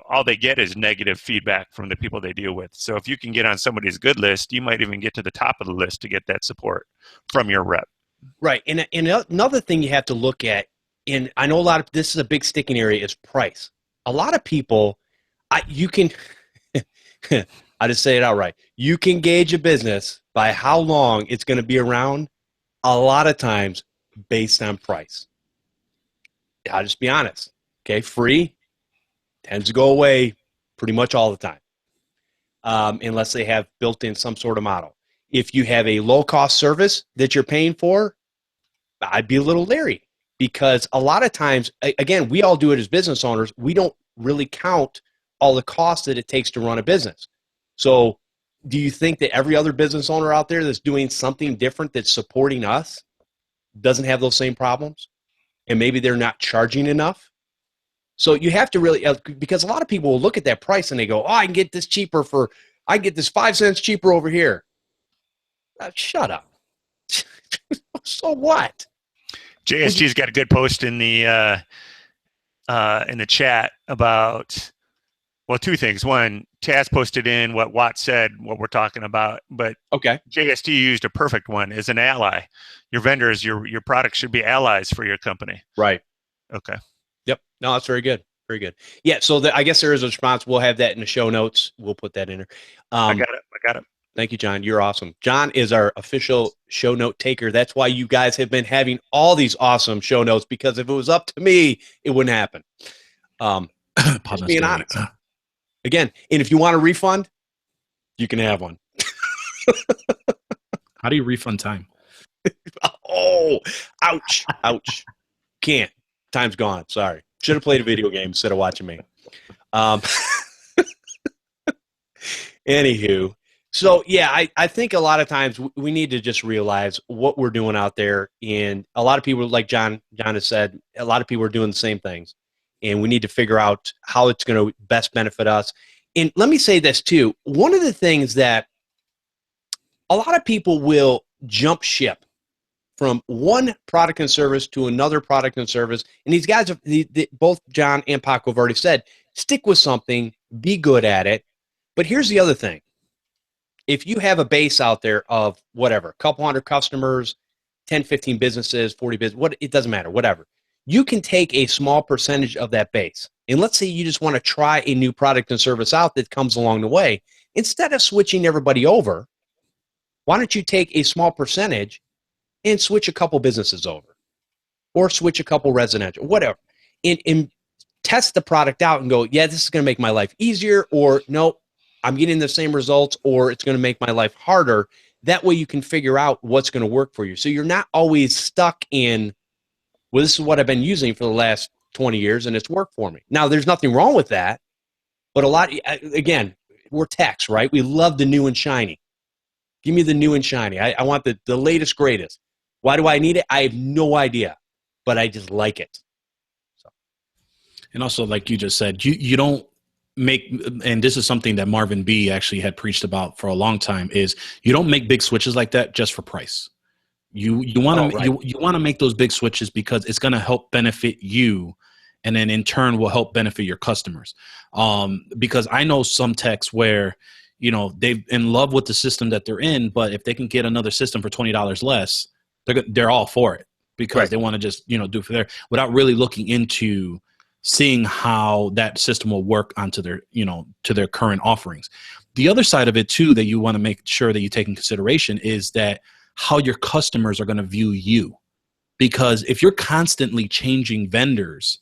all they get is negative feedback from the people they deal with. So if you can get on somebody's good list, you might even get to the top of the list to get that support from your rep. Right. And another thing you have to look at, and I know this is a big sticking area, is price. A lot of people, you can, I just say it outright. You can gauge a business by how long it's going to be around, a lot of times based on price. I'll just be honest. Okay, free tends to go away pretty much all the time, unless they have built in some sort of model. If you have a low-cost service that you're paying for, I'd be a little leery, because a lot of times, again, we all do it as business owners. We don't really count all the costs that it takes to run a business. So do you think that every other business owner out there that's doing something different that's supporting us doesn't have those same problems? And maybe they're not charging enough? So you have to really, because a lot of people will look at that price and they go, I can get this cheaper I can get this 5 cents cheaper over here. Shut up. So what? JSG's got a good post in the chat about, well, 2 things. One, Taz posted in what Watt said, what we're talking about, but okay, JST used a perfect one as an ally. Your vendors, your products should be allies for your company. Right. Okay. Yep. No, that's very good. Very good. Yeah. So I guess there is a response. We'll have that in the show notes. We'll put that in there. I got it. Thank you, John. You're awesome. John is our official show note taker. That's why you guys have been having all these awesome show notes, because if it was up to me, it wouldn't happen. Just being honest. Again, and if you want a refund, you can have one. How do you refund time? Oh, ouch. Can't. Time's gone. Sorry. Should have played a video game instead of watching me. Anywho, so yeah, I think a lot of times we need to just realize what we're doing out there. And a lot of people, like John has said, a lot of people are doing the same things. And we need to figure out how it's going to best benefit us. And let me say this too. One of the things that a lot of people will jump ship from one product and service to another product and service. And these guys, both John and Paco have already said, stick with something, be good at it. But here's the other thing. If you have a base out there of whatever, a couple hundred customers, 10, 15 businesses, 40 businesses, it doesn't matter, whatever. You can take a small percentage of that base. And let's say you just want to try a new product and service out that comes along the way. Instead of switching everybody over, why don't you take a small percentage and switch a couple businesses over, or switch a couple residential, whatever, and test the product out and go, yeah, this is going to make my life easier, or no, I'm getting the same results, or it's going to make my life harder. That way you can figure out what's going to work for you. So you're not always stuck in, well, this is what I've been using for the last 20 years and it's worked for me. Now, there's nothing wrong with that, but again, we're techs, right? We love the new and shiny. Give me the new and shiny. I want the latest, greatest. Why do I need it? I have no idea, but I just like it. So. And also, like you just said, you don't make, and this is something that Marvin B actually had preached about for a long time, is you don't make big switches like that just for price. You want to you want to make those big switches because it's going to help benefit you, and then in turn will help benefit your customers. Because I know some techs where, you know, they're in love with the system that they're in, but if they can get another system for $20 less, they're all for it because they want to just, you know, do it for their, without really looking into seeing how that system will work onto their, you know, to their current offerings. The other side of it too that you want to make sure that you take in consideration is that how your customers are going to view you. Because if you're constantly changing vendors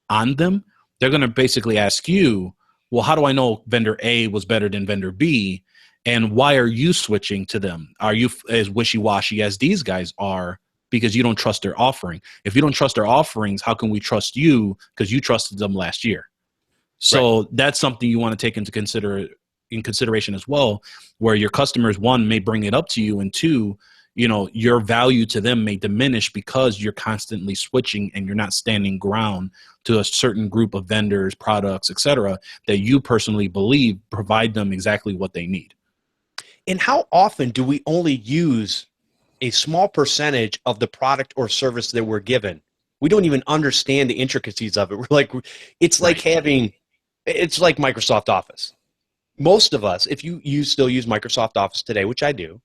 on them, they're going to basically ask you, well, how do I know vendor A was better than vendor B? And why are you switching to them? Are you as wishy-washy as these guys are because you don't trust their offering? If you don't trust their offerings, how can we trust you? Because you trusted them last year. So that's something you want to take into consideration as well, where your customers, one, may bring it up to you, and two, you know, your value to them may diminish because you're constantly switching and you're not standing ground to a certain group of vendors, products, etc., that you personally believe provide them exactly what they need. And how often do we only use a small percentage of the product or service that we're given? We don't even understand the intricacies of it. We're like, it's like it's like Microsoft Office. Most of us, if you still use Microsoft Office today, which I do,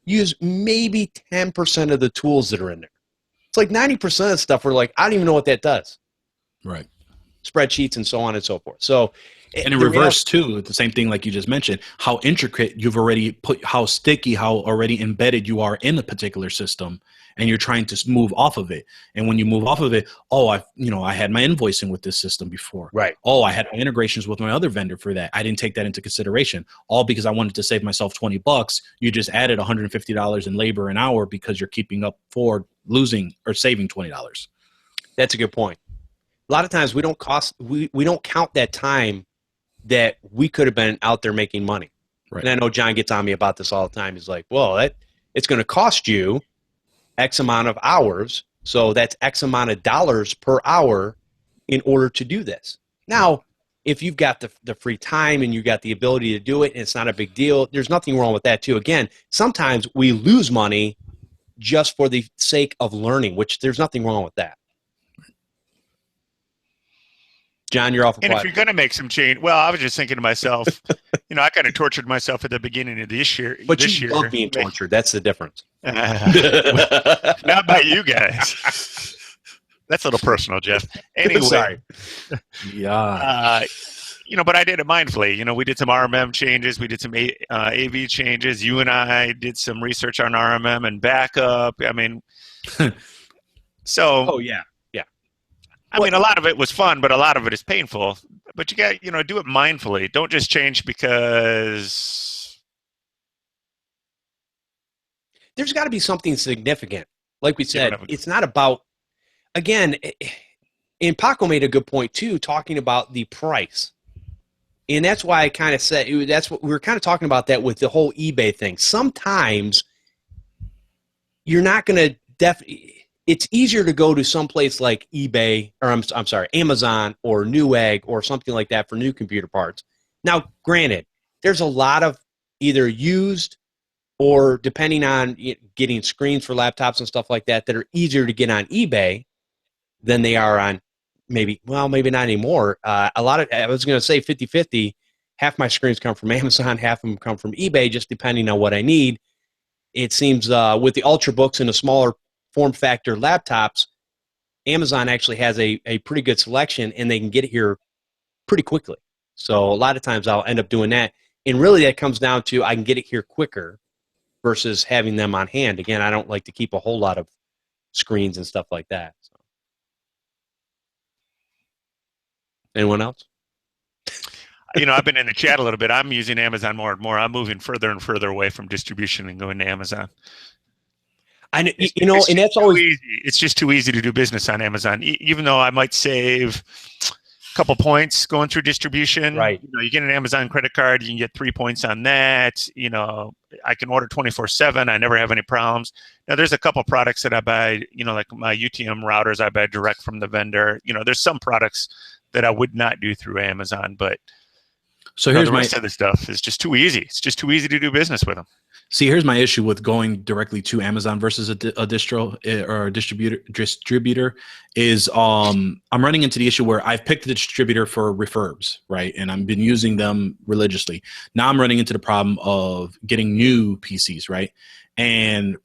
use maybe 10% of the tools that are in there. It's like 90% of stuff we're like, I don't even know what that does. Right. Spreadsheets and so on and so forth. So, and in reverse too, the same thing like you just mentioned, how intricate you've already put, how sticky, how already embedded you are in a particular system, and you're trying to move off of it. And when you move off of it, I had my invoicing with this system before. Right. Oh, I had my integrations with my other vendor for that. I didn't take that into consideration. All because I wanted to save myself $20. You just added $150 in labor an hour because you're keeping up for losing or saving $20. That's a good point. A lot of times we don't count that time that we could have been out there making money. Right. And I know John gets on me about this all the time. He's like, well, it's going to cost you X amount of hours, so that's X amount of dollars per hour in order to do this. Now, if you've got the free time and you've got the ability to do it and it's not a big deal, there's nothing wrong with that too. Again, sometimes we lose money just for the sake of learning, which there's nothing wrong with that. John, you're off. And if you're going to make some change, well, I was just thinking to myself, I kind of tortured myself at the beginning of this year. But you love being tortured. That's the difference. Not by you guys. That's a little personal, Jeff. Anyway, sorry. Yeah. But I did it mindfully. We did some RMM changes. We did some AV changes. You and I did some research on RMM and backup. I mean, so. Oh, yeah. I mean, a lot of it was fun, but a lot of it is painful. But you got, do it mindfully. Don't just change because there's got to be something significant. Like we said, it's not about, again, and Paco made a good point too, talking about the price. And that's why I kind of said, that's what we were kind of talking about that with the whole eBay thing. Sometimes you're not going to it's easier to go to some place like eBay, or I'm sorry, Amazon or Newegg or something like that for new computer parts. Now, granted, there's a lot of either used or, depending on getting screens for laptops and stuff like that are easier to get on eBay than they are on maybe not anymore. I was going to say 50-50. Half my screens come from Amazon, half of them come from eBay, just depending on what I need. It seems with the Ultrabooks and the smaller form factor laptops, Amazon actually has a pretty good selection, and they can get it here pretty quickly. So a lot of times I'll end up doing that. And really that comes down to I can get it here quicker versus having them on hand. Again, I don't like to keep a whole lot of screens and stuff like that. So. Anyone else? I've been in the chat a little bit. I'm using Amazon more and more. I'm moving further and further away from distribution and going to Amazon. And that's always easy. It's just too easy to do business on Amazon. Even though I might save couple points going through distribution. Right. You get an Amazon credit card, you can get 3 points on that. I can order 24/7. I never have any problems. Now, there's a couple products that I buy, like my UTM routers, I buy direct from the vendor. There's some products that I would not do through Amazon, but so here's the rest of the stuff is just too easy. It's just too easy to do business with them. See, here's my issue with going directly to Amazon versus a distro or a distributor is I'm running into the issue where I've picked the distributor for refurbs, right? And I've been using them religiously. Now I'm running into the problem of getting new PCs, right? And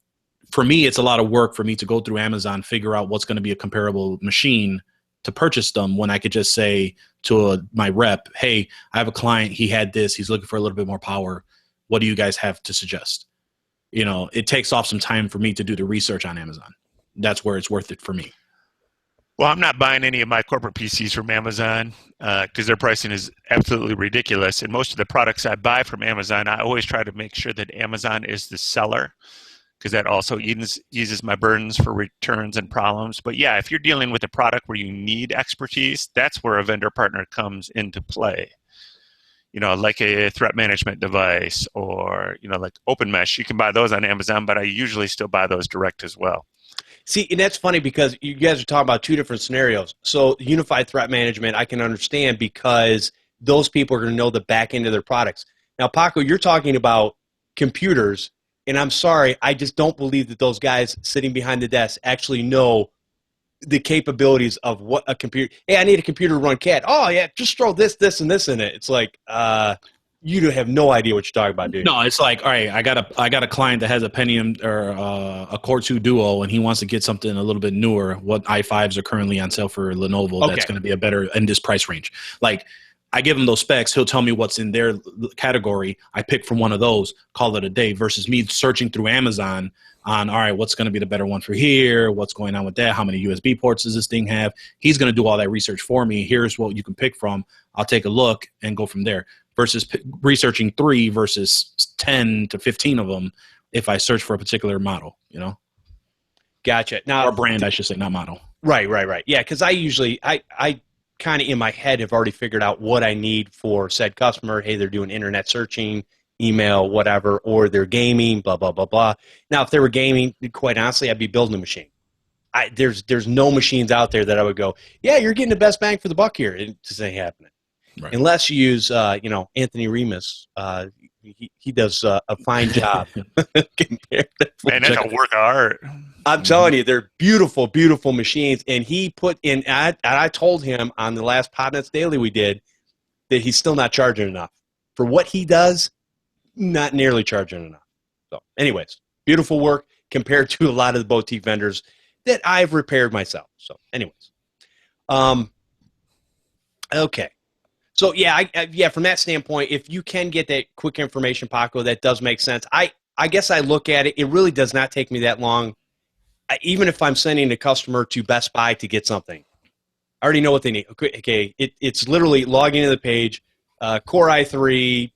for me, it's a lot of work for me to go through Amazon, figure out what's going to be a comparable machine to purchase them when I could just say to my rep, hey, I have a client, he had this, he's looking for a little bit more power. What do you guys have to suggest? It takes off some time for me to do the research on Amazon. That's where it's worth it for me. Well, I'm not buying any of my corporate PCs from Amazon because their pricing is absolutely ridiculous. And most of the products I buy from Amazon, I always try to make sure that Amazon is the seller because that also eases my burdens for returns and problems. But yeah, if you're dealing with a product where you need expertise, that's where a vendor partner comes into play. Like a threat management device or, like Open Mesh. You can buy those on Amazon, but I usually still buy those direct as well. See, and that's funny because you guys are talking about two different scenarios. So unified threat management, I can understand because those people are going to know the back end of their products. Now, Paco, you're talking about computers, and I'm sorry, I just don't believe that those guys sitting behind the desk actually know the capabilities of what a computer. Hey, I need a computer to run CAD. Oh yeah, just throw this, and this in it. It's like you have no idea what you're talking about, dude. No, it's like, all right, I got a client that has a Pentium or a Core 2 Duo, and he wants to get something a little bit newer. What i5s are currently on sale for Lenovo? That's going to be a better in this price range. Like, I give him those specs. He'll tell me what's in their category. I pick from one of those, call it a day, versus me searching through Amazon on, all right, what's going to be the better one for here? What's going on with that? How many USB ports does this thing have? He's going to do all that research for me. Here's what you can pick from. I'll take a look and go from there versus researching 3 versus 10 to 15 of them if I search for a particular model, Gotcha. Now, or brand, I should say, not model. Right. Yeah, because I kind of in my head have already figured out what I need for said customer. Hey, they're doing internet searching, email, whatever, or they're gaming, blah, blah, blah, blah. Now, if they were gaming, quite honestly, I'd be building a machine. There's no machines out there that I would go, yeah, you're getting the best bang for the buck here. It just ain't happening. Right. Unless you use, Anthony Remus. He does a fine job. Man, that's a work of art. I'm telling you, they're beautiful, beautiful machines. And he put in, and I told him on the last Podnutz Daily we did that he's still not charging enough. For what he does, not nearly charging enough. So anyways, beautiful work compared to a lot of the boutique vendors that I've repaired myself. So anyways. Okay. So yeah, from that standpoint, if you can get that quick information, Paco, that does make sense. I guess I look at it, it really does not take me that long. Even if I'm sending a customer to Best Buy to get something, I already know what they need. Okay, it's literally logging into the page, Core i3,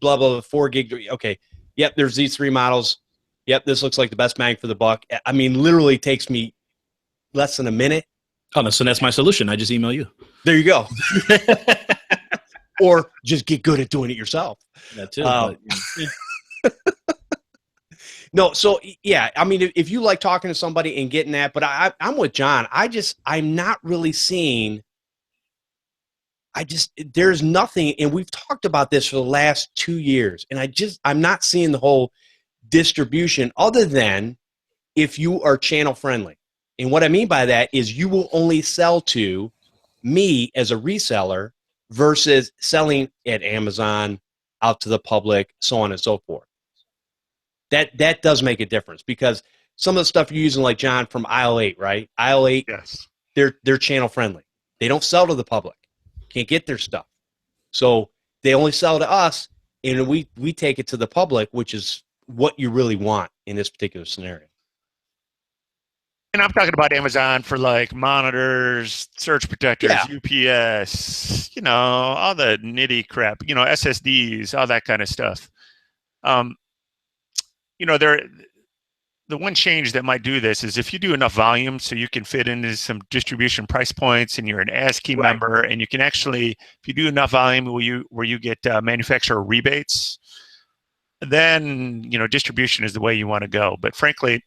blah, blah, blah, 4 gig. Okay, yep, there's these 3 models. Yep, this looks like the best bang for the buck. I mean, literally takes me less than a minute. Oh, no, so that's my solution. I just email you. There you go. Or just get good at doing it yourself. That too. No, so yeah, I mean, if you like talking to somebody and getting that, but I'm with John. I'm not really seeing. There's nothing, and we've talked about this for the last 2 years, and I'm not seeing the whole distribution other than if you are channel friendly. And what I mean by that is you will only sell to me as a reseller versus selling at Amazon, out to the public, so on and so forth. That does make a difference because some of the stuff you're using, like John from Aisle 8, right? Aisle 8, yes, they're channel friendly. They don't sell to the public. Can't get their stuff. So they only sell to us, and we take it to the public, which is what you really want in this particular scenario. And I'm talking about Amazon for like monitors, surge protectors, UPS, all the nitty crap, SSDs, all that kind of stuff. the one change that might do this is if you do enough volume so you can fit into some distribution price points and you're an ASCII member, and you can actually, if you do enough volume where you get manufacturer rebates, then, distribution is the way you want to go. But frankly,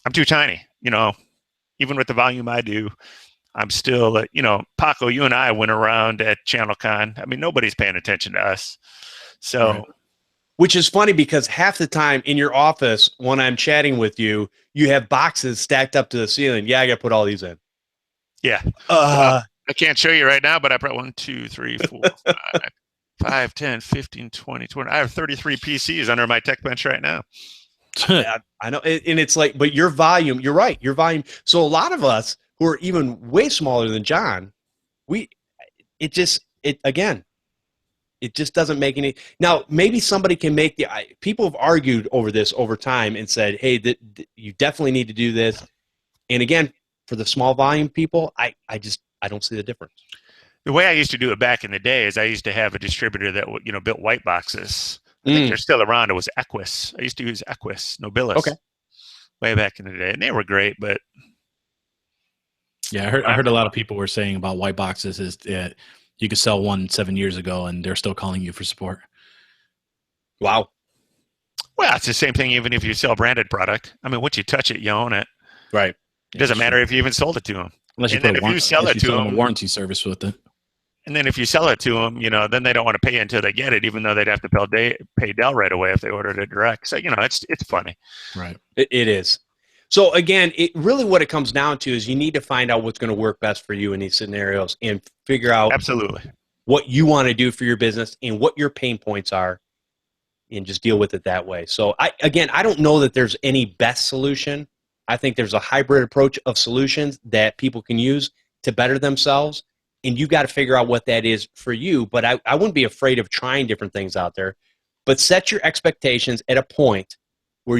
I'm too tiny, even with the volume I do. I'm still, Paco, you and I went around at ChannelCon. I mean, nobody's paying attention to us. So. Right. Which is funny because half the time in your office, when I'm chatting with you, you have boxes stacked up to the ceiling. Yeah, I got to put all these in. Yeah. I can't show you right now, but I brought 1, 2, 3, 4, 5, 10, 15, 20, 20. I have 33 PCs under my tech bench right now. I know. And it's like, but your volume, you're right. Your volume. So a lot of us who are even way smaller than John, it just doesn't make any. Now, maybe somebody can make people have argued over this over time and said, hey, you definitely need to do this. And again, for the small volume people, I don't see the difference. The way I used to do it back in the day is I used to have a distributor that, built white boxes. I think they're still around. It was Equus. I used to use Equus, Nobilis. Okay. Way back in the day. And they were great, but. Yeah, I heard a lot of people were saying about white boxes is that you could sell one 7 years ago, and they're still calling you for support. Wow. Well, it's the same thing even if you sell a branded product. I mean, once you touch it, you own it. Right. It doesn't matter if you even sold it to them. Unless you sell them a warranty service with it. And then if you sell it to them, then they don't want to pay until they get it, even though they'd have to pay Dell right away if they ordered it direct. So, it's funny. Right. It is. So again, what it comes down to is you need to find out what's going to work best for you in these scenarios and figure out absolutely what you want to do for your business and what your pain points are, and just deal with it that way. So I don't know that there's any best solution. I think there's a hybrid approach of solutions that people can use to better themselves, and you got to figure out what that is for you. But I wouldn't be afraid of trying different things out there, but set your expectations at a point where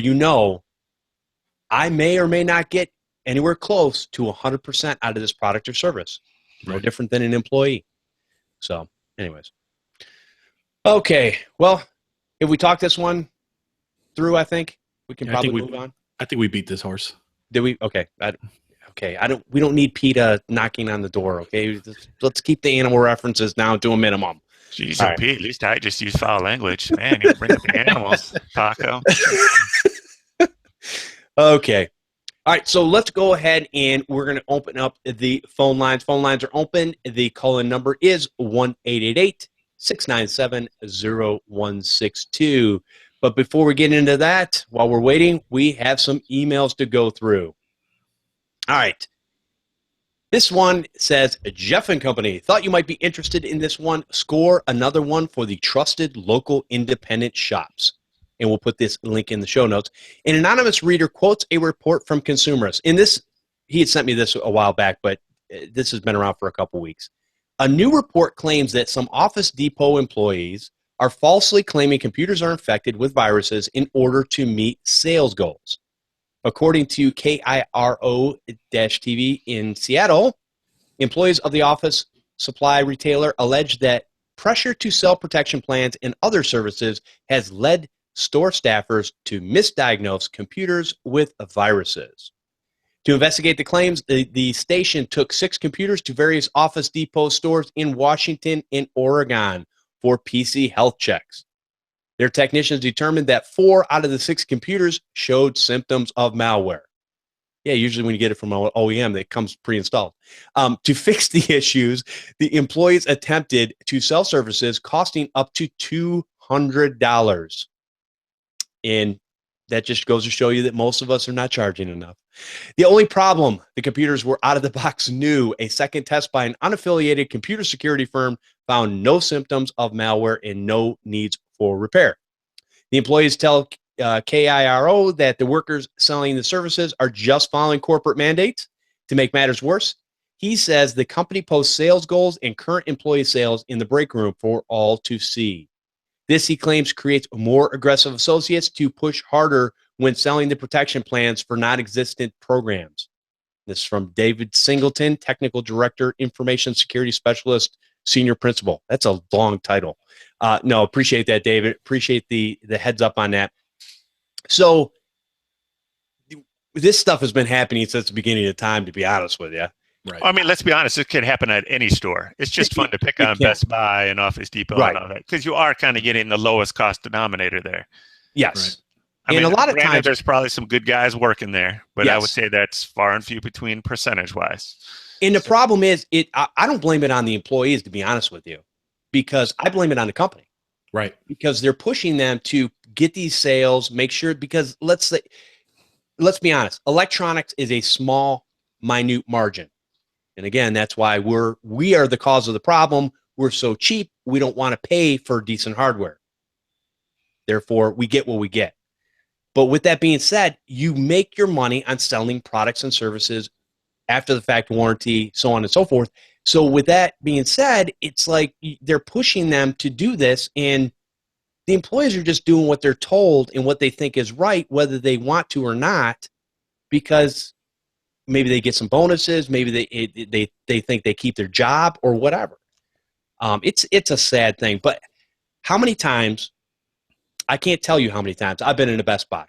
I may or may not get anywhere close to 100% out of this product or service. No different than an employee. So, anyways. Okay. Well, if we talk this one through, I think we can probably move on. I think we beat this horse. Did we? Okay. We don't need PETA knocking on the door. Okay. Let's keep the animal references down to a minimum. Jeez, right. Pete, at least I just use foul language. Man, you bring up the animals, Paco. Okay. All right. So let's go ahead and we're going to open up the phone lines. Phone lines are open. The call-in number is 1-888-697-0162. But before we get into that, while we're waiting, we have some emails to go through. All right. This one says, Jeff and Company, thought you might be interested in this one. Score another one for the trusted local independent shops. And we'll put this link in the show notes. An anonymous reader quotes a report from Consumers. And this, he had sent me this a while back, but this has been around for a couple weeks. A new report claims that some Office Depot employees are falsely claiming computers are infected with viruses in order to meet sales goals. According to KIRO-TV in Seattle, employees of the office supply retailer allege that pressure to sell protection plans and other services has led store staffers to misdiagnose computers with viruses. To investigate the claims, the station took 6 computers to various Office Depot stores in Washington and Oregon for PC health checks. Their technicians determined that 4 out of the 6 computers showed symptoms of malware. Yeah, usually when you get it from an OEM, it comes pre-installed. To fix the issues, the employees attempted to sell services costing up to $200. And that just goes to show you that most of us are not charging enough. The only problem, the computers were out of the box new. A second test by an unaffiliated computer security firm found no symptoms of malware and no needs for repair. The employees tell KIRO that the workers selling the services are just following corporate mandates. To make matters worse, he says the company posts sales goals and current employee sales in the break room for all to see. This, he claims, creates more aggressive associates to push harder when selling the protection plans for non-existent programs. This is from David Singleton, Technical Director, Information Security Specialist, Senior Principal. That's a long title. No, appreciate that, David. Appreciate the heads up on that. So this stuff has been happening since the beginning of time, to be honest with you. Right. Well, I mean, let's be honest. This could happen at any store. It's just fun to pick on Best Buy and Office Depot and all that, because you are kind of getting the lowest cost denominator there. Yes. Right. I mean, a lot of times there's probably some good guys working there, but I would say that's far and few between percentage-wise. And the problem is, I don't blame it on the employees, to be honest with you, because I blame it on the company. Right. Because they're pushing them to get these sales, make sure, because let's be honest, electronics is a small, minute margin. And again, that's why we are the cause of the problem. We're so cheap, we don't want to pay for decent hardware. Therefore, we get what we get. But with that being said, you make your money on selling products and services after the fact, warranty, so on and so forth. So with that being said, it's like they're pushing them to do this, and the employees are just doing what they're told and what they think is right, whether they want to or not, because maybe they get some bonuses, maybe they think they keep their job or whatever. It's a sad thing. But how many times, I can't tell you how many times I've been in a Best Buy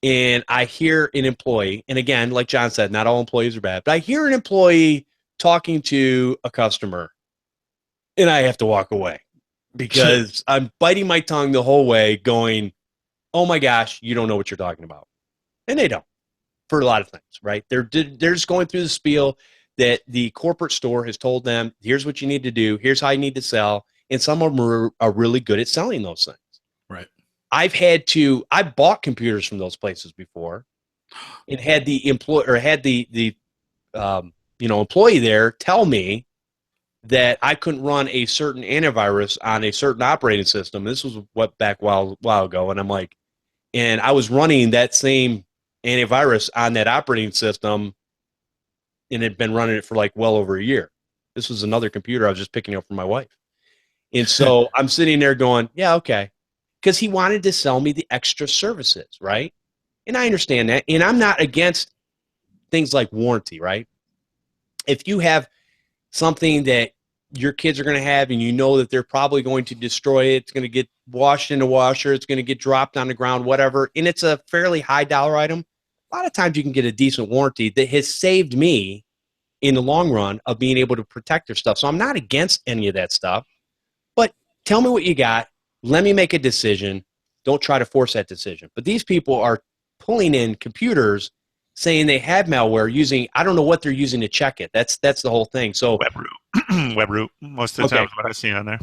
and I hear an employee, and again, like John said, not all employees are bad, but I hear an employee talking to a customer and I have to walk away because I'm biting my tongue the whole way going, oh my gosh, you don't know what you're talking about. And they don't, for a lot of things, right? They're just going through the spiel that the corporate store has told them, here's what you need to do, here's how you need to sell, and some of them are really good at selling those things. Right. I bought computers from those places before and had the employee there tell me that I couldn't run a certain antivirus on a certain operating system. This was back a while ago, and I'm like, and I was running that same antivirus on that operating system and had been running it for like well over a year. This was another computer I was just picking up for my wife. And so I'm sitting there going, yeah, okay. Because he wanted to sell me the extra services, right? And I understand that. And I'm not against things like warranty, right? If you have something that your kids are going to have and you know that they're probably going to destroy it, it's going to get washed in the washer, it's going to get dropped on the ground, whatever, and it's a fairly high dollar item, a lot of times you can get a decent warranty that has saved me in the long run of being able to protect their stuff. So I'm not against any of that stuff, but tell me what you got. Let me make a decision. Don't try to force that decision. But these people are pulling in computers saying they have malware using, I don't know what they're using to check it. That's the whole thing. So WebRoot, most of the time is what I see on there.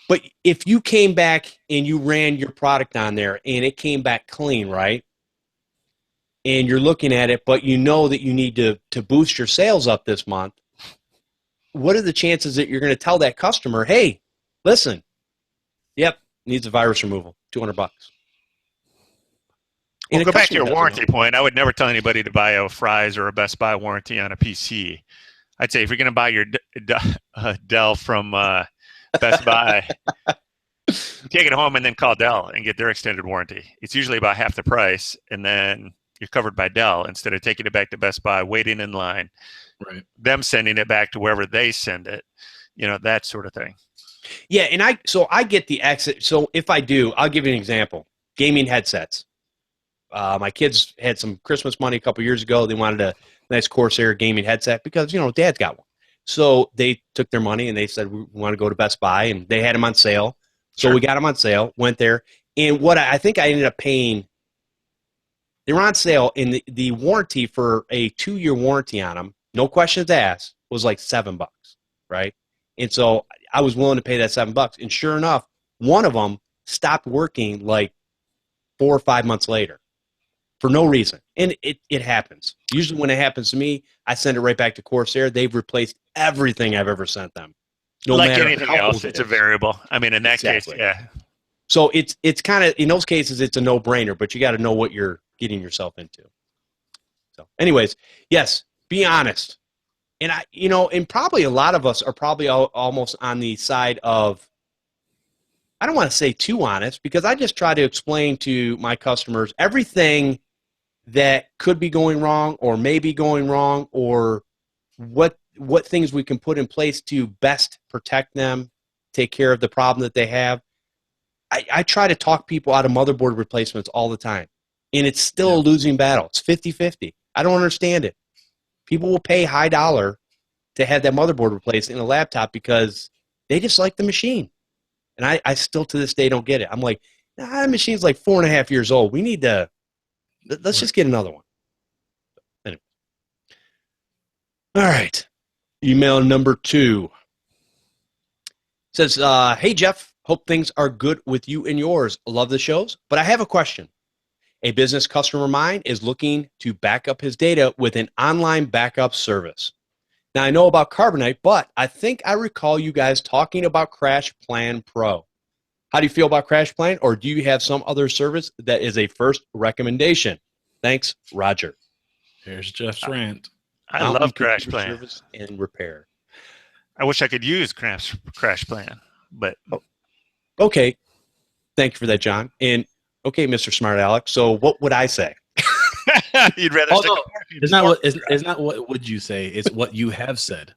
But if you came back and you ran your product on there and it came back clean, right? And you're looking at it, but you know that you need to boost your sales up this month, what are the chances that you're going to tell that customer, hey, listen, yep, needs a virus removal, $200. Well, go back to your warranty point. I would never tell anybody to buy a Fry's or a Best Buy warranty on a PC. I'd say if you're going to buy your Dell from Best Buy, take it home and then call Dell and get their extended warranty. It's usually about half the price, and then you're covered by Dell instead of taking it back to Best Buy, waiting in line, right? Them sending it back to wherever they send it, that sort of thing. Yeah, and I get the exit. So if I do, I'll give you an example. Gaming headsets. My kids had some Christmas money a couple years ago. They wanted a nice Corsair gaming headset because, Dad's got one. So they took their money and they said, we want to go to Best Buy, and they had them on sale. So we got them on sale, went there. And what I think I ended up paying, they were on sale, and the warranty for a 2-year warranty on them, no questions asked, was like $7, right? And so I was willing to pay that $7. And sure enough, one of them stopped working like 4 or 5 months later. For no reason. And it happens. Usually when it happens to me, I send it right back to Corsair. They've replaced everything I've ever sent them. No like matter anything else, it's a variable. I mean, in that case, yeah. So it's kind of, in those cases, it's a no-brainer, but you got to know what you're getting yourself into. So anyways, yes, be honest. And and probably a lot of us are probably almost on the side of, I don't want to say too honest, because I just try to explain to my customers everything that could be going wrong or may be going wrong, or what things we can put in place to best protect them, take care of the problem that they have. I try to talk people out of motherboard replacements all the time. and it's still a losing battle. It's 50-50. I don't understand it. People will pay high dollar to have that motherboard replaced in a laptop because they just like the machine. And I still to this day don't get it. I'm like, that machine's like 4.5 years old. We need to, let's just get another one. Anyway. All right. Email number 2. Says, hey, Jeff, hope things are good with you and yours. Love the shows, but I have a question. A business customer of mine is looking to back up his data with an online backup service. Now, I know about Carbonite, but I think I recall you guys talking about Crash Plan Pro. How do you feel about Crash Plan, or do you have some other service that is a first recommendation? Thanks, Roger. Here's Jeff's rant. I love Crash Plan. Service and repair. I wish I could use Crash Plan, but... Okay. Thank you for that, John. And, okay, Mr. Smart Alex, so what would I say? You'd rather it's not what would you say, it's what you have said.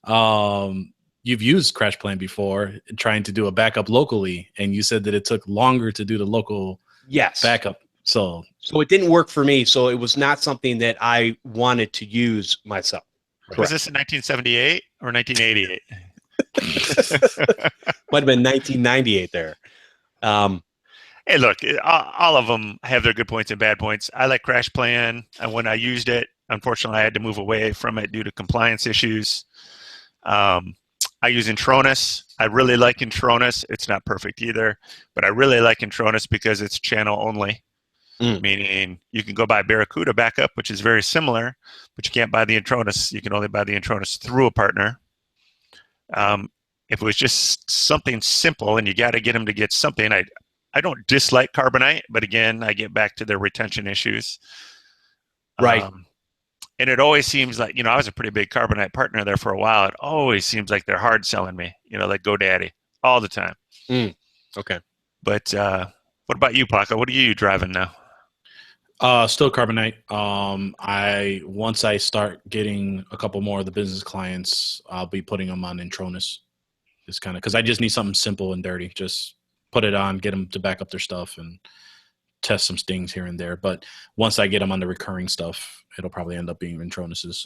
You've used Crash Plan before trying to do a backup locally, and you said that it took longer to do the local backup. So it didn't work for me, so it was not something that I wanted to use myself. Was this in 1978 or 1988? Might have been 1998 there. Hey, look, all of them have their good points and bad points. I like Crash Plan, and when I used it, unfortunately, I had to move away from it due to compliance issues. I use Intronus. I really like Intronus. It's not perfect either, but I really like Intronus because it's channel only, meaning you can go buy Barracuda backup, which is very similar, but you can't buy the Intronus. You can only buy the Intronus through a partner. If it was just something simple and you got to get them to get something, I don't dislike Carbonite, but again, I get back to their retention issues. Right. And it always seems like, I was a pretty big Carbonite partner there for a while. It always seems like they're hard selling me, like GoDaddy all the time. Okay. But what about you, Paco? What are you driving now? Still Carbonite. Once I start getting a couple more of the business clients, I'll be putting them on Intronus. It's kind of because I just need something simple and dirty. Just put it on, get them to back up their stuff, and test some stings here and there. But once I get them on the recurring stuff, it'll probably end up being Intronus's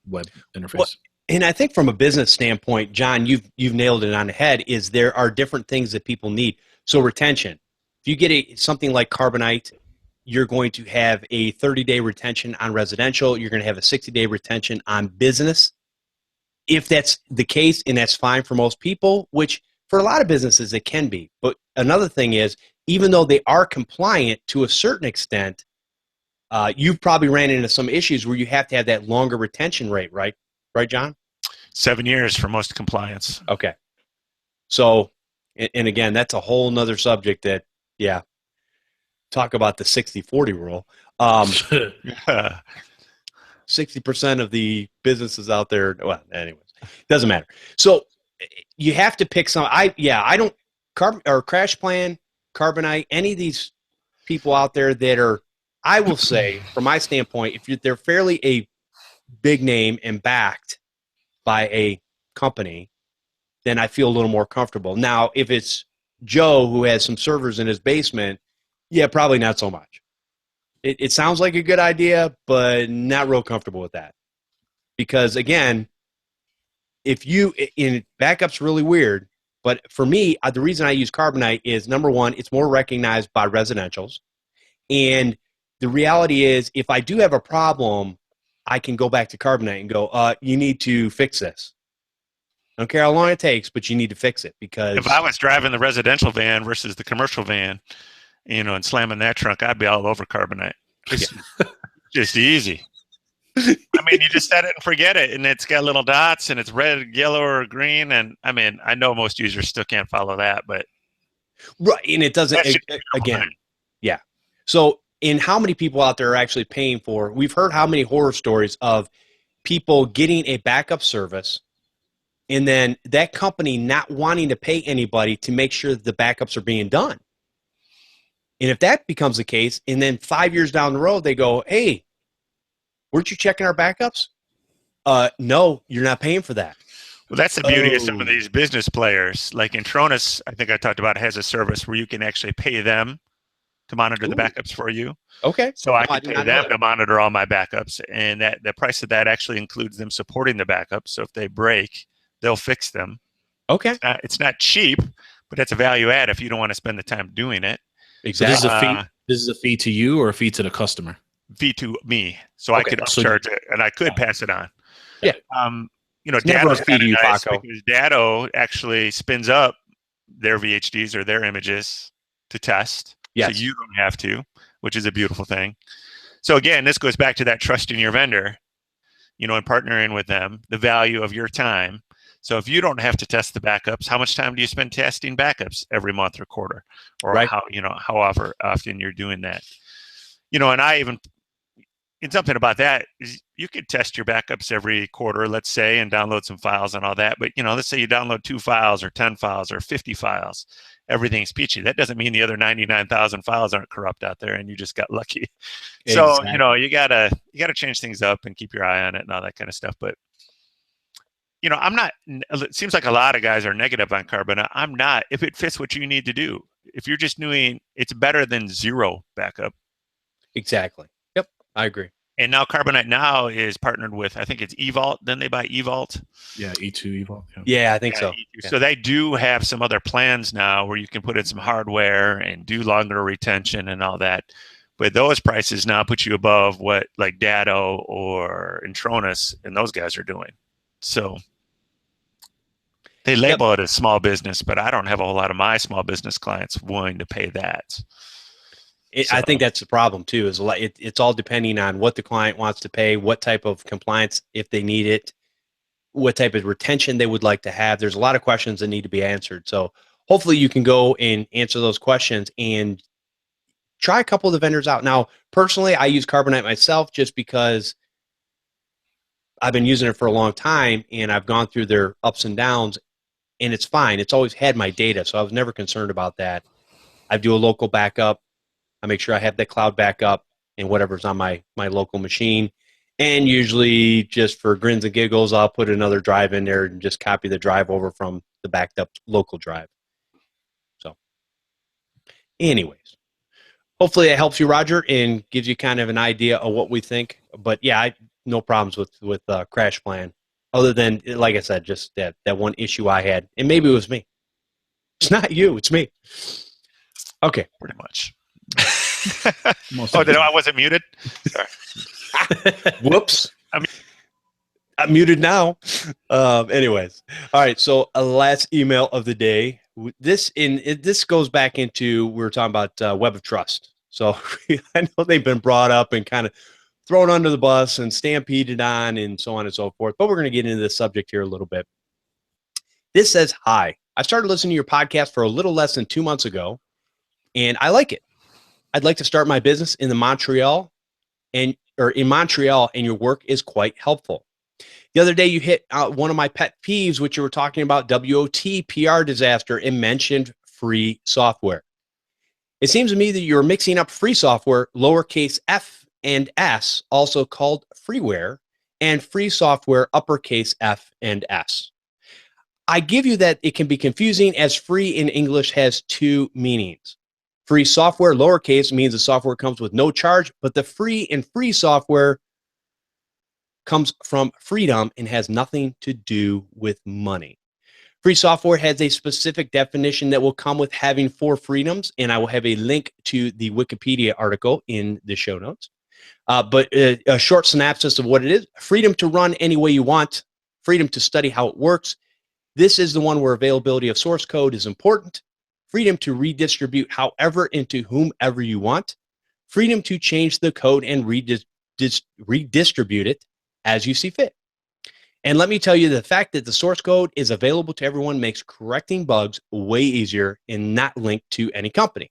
web interface. Well, and I think from a business standpoint, John, you've nailed it on the head. Is there are different things that people need. So retention. If you get something like Carbonite, you're going to have a 30-day retention on residential. You're going to have a 60-day retention on business. If that's the case, and that's fine for most people, which for a lot of businesses it can be. But another thing is, even though they are compliant to a certain extent, you've probably ran into some issues where you have to have that longer retention rate, right? Right, John? 7 years for most compliance. Okay. So, and again, that's a whole nother subject that, talk about the 60-40 rule. 60% of the businesses out there, well, anyways, doesn't matter. So you have to pick some. I don't Crash Plan, Carbonite, any of these people out there that are, I will say, from my standpoint, if they're fairly a big name and backed by a company, then I feel a little more comfortable. Now, if it's Joe who has some servers in his basement, probably not so much. It sounds like a good idea, but not real comfortable with that. Because, again, backup's really weird, but for me, the reason I use Carbonite is, number one, it's more recognized by residentials. And the reality is, if I do have a problem, I can go back to Carbonite and go, you need to fix this. I don't care how long it takes, but you need to fix it. Because if I was driving the residential van versus the commercial van, and slamming that trunk, I'd be all over Carbonite. Just easy. I mean, you just set it and forget it, and it's got little dots, and it's red, yellow, or green. And I mean, I know most users still can't follow that, but right, and it doesn't. Again, yeah. So, in how many people out there are actually paying for? We've heard how many horror stories of people getting a backup service, and then that company not wanting to pay anybody to make sure that the backups are being done. And if that becomes the case, and then 5 years down the road, they go, hey, weren't you checking our backups? No, you're not paying for that. Well, that's the beauty of some of these business players. Like Intronus, I think I talked about, has a service where you can actually pay them to monitor the Ooh. backups for you. Okay. So I could pay them to monitor all my backups, and that the price of that actually includes them supporting the backups. So if they break, they'll fix them. Okay. It's not cheap, but that's a value add if you don't want to spend the time doing it. Exactly. So this is a fee. This is a fee to you or a fee to the customer? Fee to me, so I could upcharge it and I could pass it on. Yeah. You know, It's never a Datto's fee to you, nice Paco. because Datto actually spins up their VHDs or their images to test. Yes. So you don't have to, which is a beautiful thing. So again, this goes back to that trust in your vendor, you know, and partnering with them, the value of your time. So if you don't have to test the backups, how much time do you spend testing backups every month or quarter, or however often you're doing that? You know, and something about that is you could test your backups every quarter, let's say, and download some files and all that. But, you know, let's say you download 2 files or 10 files or 50 files. Everything's peachy. That doesn't mean the other 99,000 files aren't corrupt out there and you just got lucky. So, you know, you gotta change things up and keep your eye on it and all that kind of stuff. But, you know, it seems like a lot of guys are negative on Carbonite. I'm not. If it fits what you need to do, if you're just doing, it's better than zero backup. Exactly. Yep. I agree. And now Carbonite now is partnered with, I think it's eVault. Then they buy eVault. Yeah, E2 eVault. Yeah, I think so. Yeah. So they do have some other plans now where you can put in some hardware and do longer retention and all that. But those prices now put you above what like Datto or Intronis and those guys are doing. So they label it as small business, but I don't have a whole lot of my small business clients willing to pay that. I think that's the problem too. Is it's all depending on what the client wants to pay, what type of compliance if they need it, what type of retention they would like to have. There's a lot of questions that need to be answered. So hopefully you can go and answer those questions and try a couple of the vendors out. Now, personally, I use Carbonite myself just because I've been using it for a long time and I've gone through their ups and downs, and it's fine. It's always had my data, so I was never concerned about that. I do a local backup. I make sure I have the cloud backup and whatever's on my local machine. And usually, just for grins and giggles, I'll put another drive in there and just copy the drive over from the backed up local drive. So, anyways, hopefully it helps you, Roger, and gives you kind of an idea of what we think. But yeah, no problems with Crash Plan, other than, like I said, just that one issue I had. And maybe it was me. It's not you, it's me. Okay. Pretty much. I wasn't muted? Sorry. Whoops. I'm muted now. Anyways. All right. So a last email of the day. This goes back into, we were talking about Web of Trust. So I know they've been brought up and kind of thrown under the bus and stampeded on and so on and so forth. But we're going to get into this subject here a little bit. This says, hi, I started listening to your podcast for a little less than 2 months ago, and I like it. I'd like to start my business in Montreal, and your work is quite helpful. The other day you hit one of my pet peeves, which you were talking about WOT PR disaster, and mentioned free software. It seems to me that you're mixing up free software, lowercase f and s, also called freeware, and free software, uppercase f and s. I give you that it can be confusing, as free in English has 2 meanings. Free software, lowercase, means the software comes with no charge, but the free and free software comes from freedom and has nothing to do with money. Free software has a specific definition that will come with having 4 freedoms, and I will have a link to the Wikipedia article in the show notes. But a short synopsis of what it is: freedom to run any way you want, freedom to study how it works. This is the one where availability of source code is important. Freedom to redistribute however and to whomever you want. Freedom to change the code and redistribute it as you see fit. And let me tell you, the fact that the source code is available to everyone makes correcting bugs way easier and not linked to any company.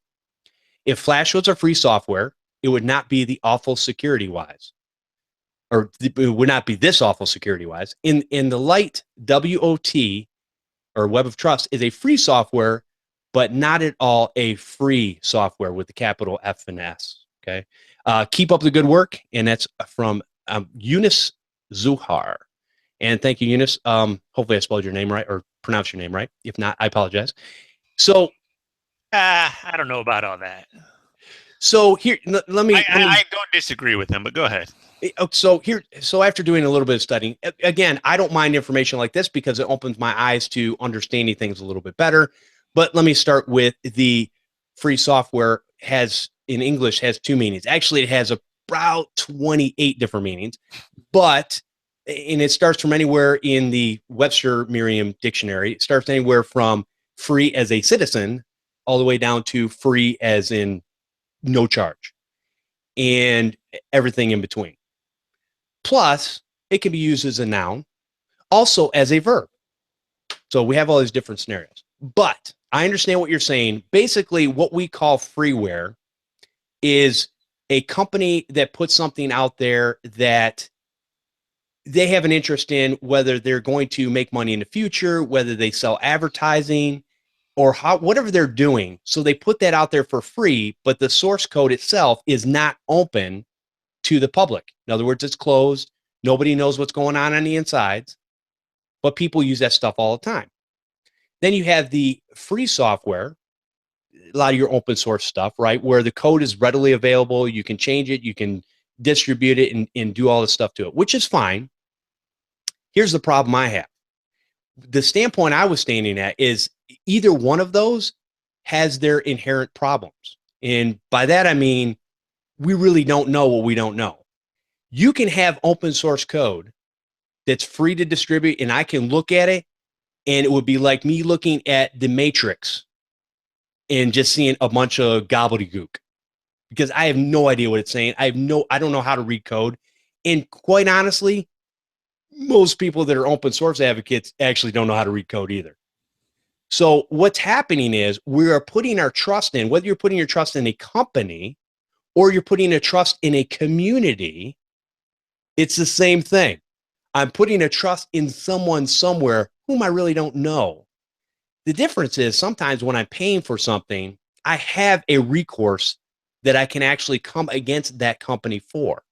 If Flash was a free software, it would not be the awful security-wise. Or it would not be this awful security-wise. In the light, WOT, or Web of Trust, is a free software, but not at all a free software with the capital F and S. Okay. Keep up the good work. And that's from Eunice Zuhar. And thank you, Eunice. Hopefully I spelled your name right or pronounced your name right. If not, I apologize. So I don't know about all that. So here, let me. I don't disagree with him, but go ahead. So after doing a little bit of studying, again, I don't mind information like this because it opens my eyes to understanding things a little bit better. But let me start with the free software in English has two meanings. Actually, it has about 28 different meanings, and it starts from anywhere in the Webster Merriam Dictionary. It starts anywhere from free as a citizen all the way down to free as in no charge and everything in between. Plus, it can be used as a noun, also as a verb. So we have all these different scenarios. But I understand what you're saying. Basically, what we call freeware is a company that puts something out there that they have an interest in, whether they're going to make money in the future, whether they sell advertising, or whatever they're doing. So they put that out there for free, but the source code itself is not open to the public. In other words, it's closed. Nobody knows what's going on the insides, but people use that stuff all the time. Then you have the free software, a lot of your open source stuff, right? Where the code is readily available. You can change it. You can distribute it and do all this stuff to it, which is fine. Here's the problem I have. The standpoint I was standing at is either one of those has their inherent problems. And by that, I mean, we really don't know what we don't know. You can have open source code that's free to distribute, and I can look at it, and it would be like me looking at the Matrix and just seeing a bunch of gobbledygook because I have no idea what it's saying. I don't know how to read code. And quite honestly, most people that are open source advocates actually don't know how to read code either. So what's happening is we are putting our trust in, whether you're putting your trust in a company or you're putting a trust in a community, it's the same thing. I'm putting a trust in someone somewhere whom I really don't know. The difference is sometimes when I'm paying for something, I have a recourse that I can actually come against that company for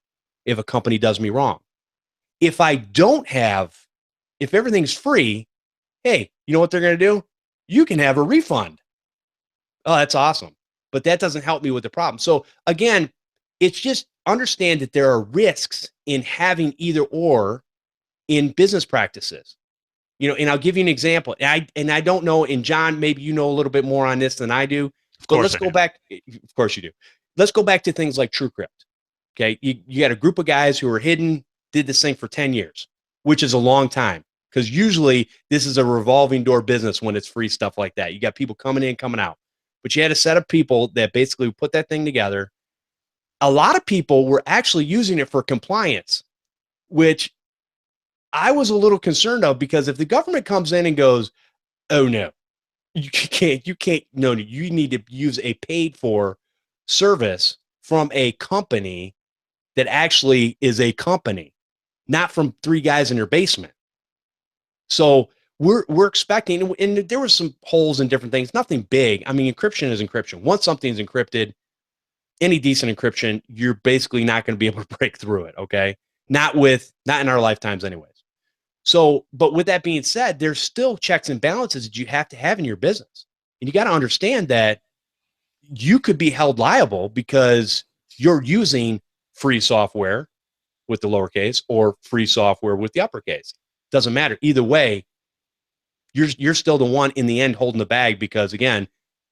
if a company does me wrong. If everything's free, hey, you know what they're going to do? You can have a refund. Oh, that's awesome. But that doesn't help me with the problem. So again, it's just understand that there are risks in having either or in business practices. And I'll give you an example. And I don't know, and John, maybe you know a little bit more on this than I do. But let's go back. Of course you do. Let's go back to things like TrueCrypt. Okay. You got a group of guys who are hidden, did this thing for 10 years, which is a long time. Because usually this is a revolving door business when it's free stuff like that. You got people coming in, coming out. But you had a set of people that basically put that thing together. A lot of people were actually using it for compliance, which I was a little concerned of, because if the government comes in and goes, oh no, you can't, no, you need to use a paid for service from a company that actually is a company, not from three guys in their basement. So we're expecting, and there were some holes in different things, nothing big. I mean, encryption is encryption. Once something's encrypted, any decent encryption, you're basically not going to be able to break through it. Okay. Not in our lifetimes anyways. So, but with that being said, there's still checks and balances that you have to have in your business. And you got to understand that you could be held liable because you're using free software with the lowercase or free software with the uppercase. Doesn't matter. Either way, you're still the one in the end holding the bag, because again,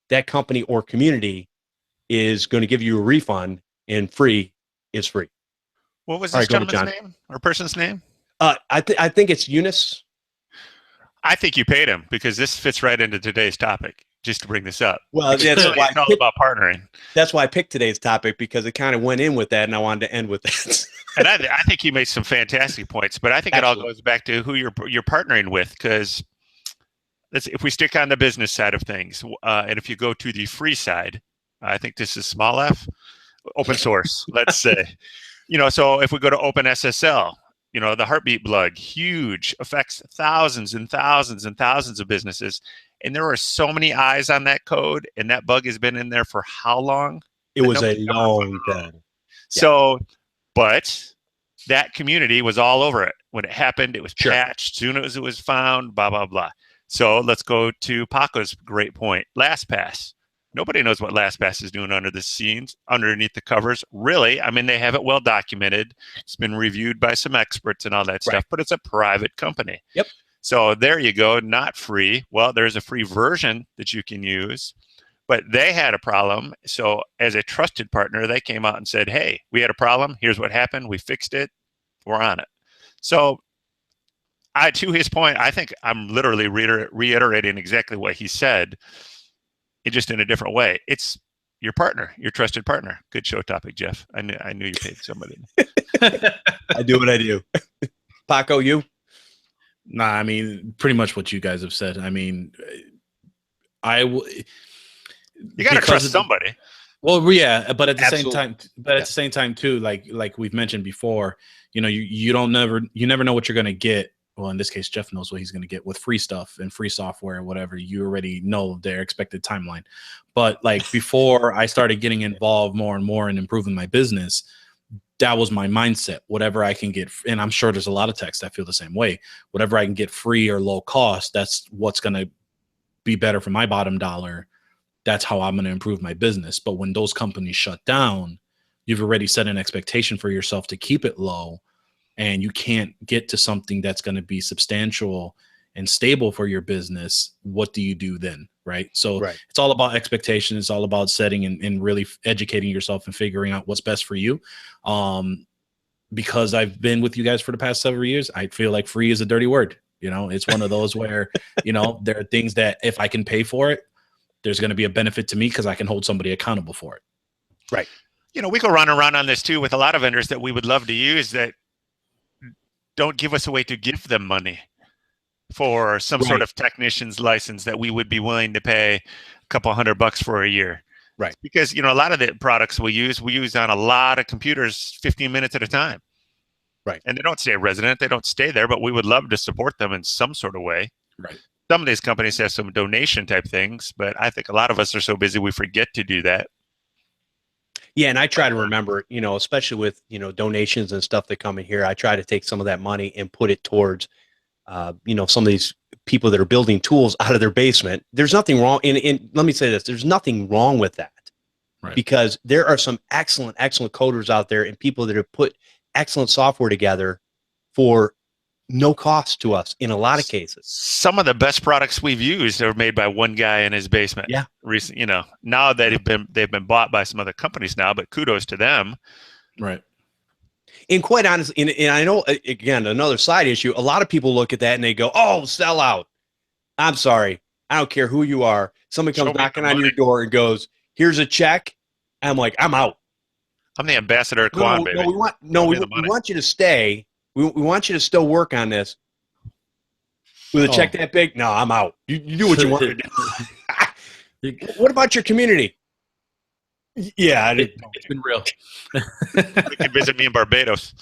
that company or community is going to give you a refund, and free is free. What was this gentleman's name or person's name? I think it's Eunice. I think you paid him, because this fits right into today's topic, just to bring this up. Well, that's why it's all about partnering. That's why I picked today's topic, because it kind of went in with that, and I wanted to end with that. And I think you made some fantastic points, but I think it all goes back to who you're partnering with, because if we stick on the business side of things, and if you go to the free side, I think this is small f, open source, let's say. So if we go to OpenSSL, the heartbeat plug, huge, affects thousands and thousands and thousands of businesses. And there are so many eyes on that code, and that bug has been in there for how long? It was a long time. So, but that community was all over it. When it happened, it was patched. Soon as it was found, blah, blah, blah. So let's go to Paco's great point. LastPass. Nobody knows what LastPass is doing under the scenes, underneath the covers. Really, I mean, they have it well documented. It's been reviewed by some experts and all that stuff, but it's a private company. Yep. So there you go, not free. Well, there's a free version that you can use, but they had a problem. So as a trusted partner, they came out and said, hey, we had a problem. Here's what happened. We fixed it. We're on it. So to his point, I think I'm literally reiterating exactly what he said. Just in a different way. It's your partner, your trusted partner. Good show topic, Jeff. I knew you paid somebody. I do what I do. Paco, you? Nah, I mean, pretty much what you guys have said. I mean, you got to trust somebody. Well, yeah, but at the same time, too, like we've mentioned before, you never know what you're gonna get. Well, in this case, Jeff knows what he's going to get with free stuff and free software or whatever. You already know their expected timeline. But like before I started getting involved more and more in improving my business, that was my mindset. Whatever I can get, and I'm sure there's a lot of techs that feel the same way. Whatever I can get free or low cost, that's what's going to be better for my bottom dollar. That's how I'm going to improve my business. But when those companies shut down, you've already set an expectation for yourself to keep it low. And you can't get to something that's going to be substantial and stable for your business. What do you do then? Right. So It's all about expectations. It's all about setting and really educating yourself and figuring out what's best for you. Because I've been with you guys for the past several years, I feel like free is a dirty word. It's one of those where, there are things that if I can pay for it, there's going to be a benefit to me because I can hold somebody accountable for it. Right. We go run around on this too with a lot of vendors that we would love to use that don't give us a way to give them money for some sort of technician's license that we would be willing to pay a couple $100 for a year. Right. Because, a lot of the products we use on a lot of computers 15 minutes at a time. Right. And they don't stay resident. They don't stay there, but we would love to support them in some sort of way. Right. Some of these companies have some donation type things, but I think a lot of us are so busy we forget to do that. Yeah, and I try to remember, especially with, donations and stuff that come in here, I try to take some of that money and put it towards, some of these people that are building tools out of their basement. There's nothing wrong. And let me say this, there's nothing wrong with that. Right. Because there are some excellent coders out there and people that have put excellent software together for no cost to us in a lot of cases. Some of the best products we've used are made by one guy in his basement. Yeah. Now they've been bought by some other companies now, but kudos to them. Right. And quite honestly, and I know, again, another side issue, a lot of people look at that and they go, oh, sell out. I'm sorry. I don't care who you are. Somebody comes knocking on your door and goes, here's a check. I'm like, I'm out. I'm the ambassador of Quan, baby. We want you to stay. We want you to still work on this. With a check that big? No, I'm out. You do what you want to do. What about your community? Yeah, it's been real. You can visit me in Barbados.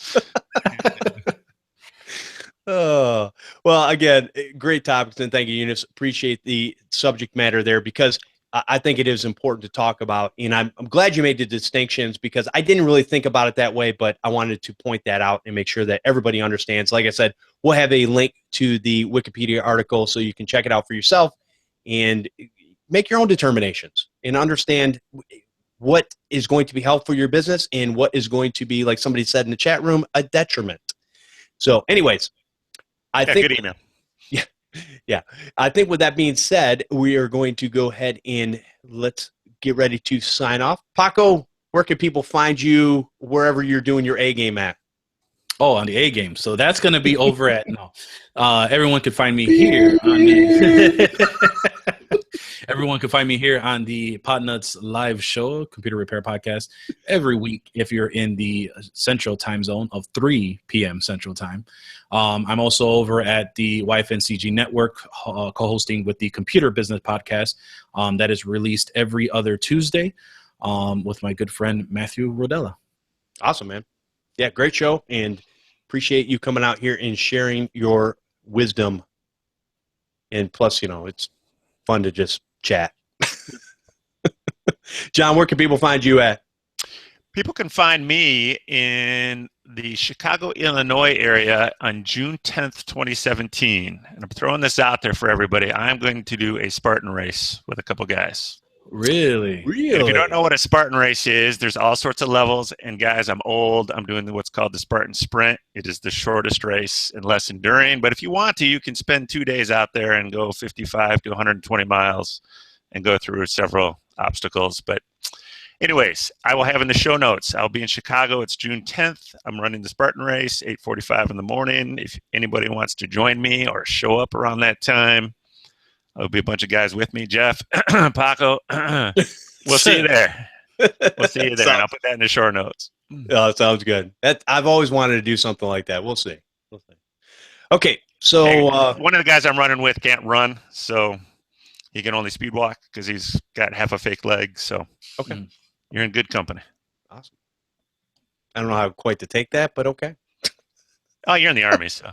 Well, again, great topics, and thank you, Eunice. Appreciate the subject matter there because I think it is important to talk about, and I'm glad you made the distinctions because I didn't really think about it that way, but I wanted to point that out and make sure that everybody understands. Like I said, we'll have a link to the Wikipedia article so you can check it out for yourself and make your own determinations and understand what is going to be helpful for your business and what is going to be, like somebody said in the chat room, a detriment. So anyways, I think good email. Yeah. I think with that being said, we are going to go ahead and let's get ready to sign off. Paco, where can people find you wherever you're doing your A game at? Oh, on the A game. So that's going to be over at everyone can find me here on everyone can find me here on the Podnutz live show, Computer Repair Podcast, every week if you're in the central time zone of 3 p.m. Central Time. I'm also over at the YFNCG Network, co-hosting with the Computer Business Podcast that is released every other Tuesday with my good friend Matthew Rodella. Awesome, man. Yeah, great show, and appreciate you coming out here and sharing your wisdom. And plus, it's fun to just chat. John, where can people find you at? People can find me in the Chicago, Illinois area on June 10th, 2017. And I'm throwing this out there for everybody. I'm going to do a Spartan race with a couple guys. Really? And if you don't know what a Spartan race is, there's all sorts of levels. And guys, I'm old. I'm doing what's called the Spartan Sprint. It is the shortest race and less enduring. But if you want to, you can spend 2 days out there and go 55 to 120 miles and go through several obstacles. But anyways, I will have in the show notes. I'll be in Chicago. It's June 10th. I'm running the Spartan race, 8:45 in the morning. If anybody wants to join me or show up around that time, there'll be a bunch of guys with me. Jeff, Paco, we'll see you there. We'll see you there. And I'll put that in the show notes. Oh, that sounds good. I've always wanted to do something like that. We'll see. Okay, so hey, one of the guys I'm running with can't run, so he can only speed walk because he's got half a fake leg. So okay, you're in good company. Awesome. I don't know how quite to take that, but okay. Oh, you're in the Army, so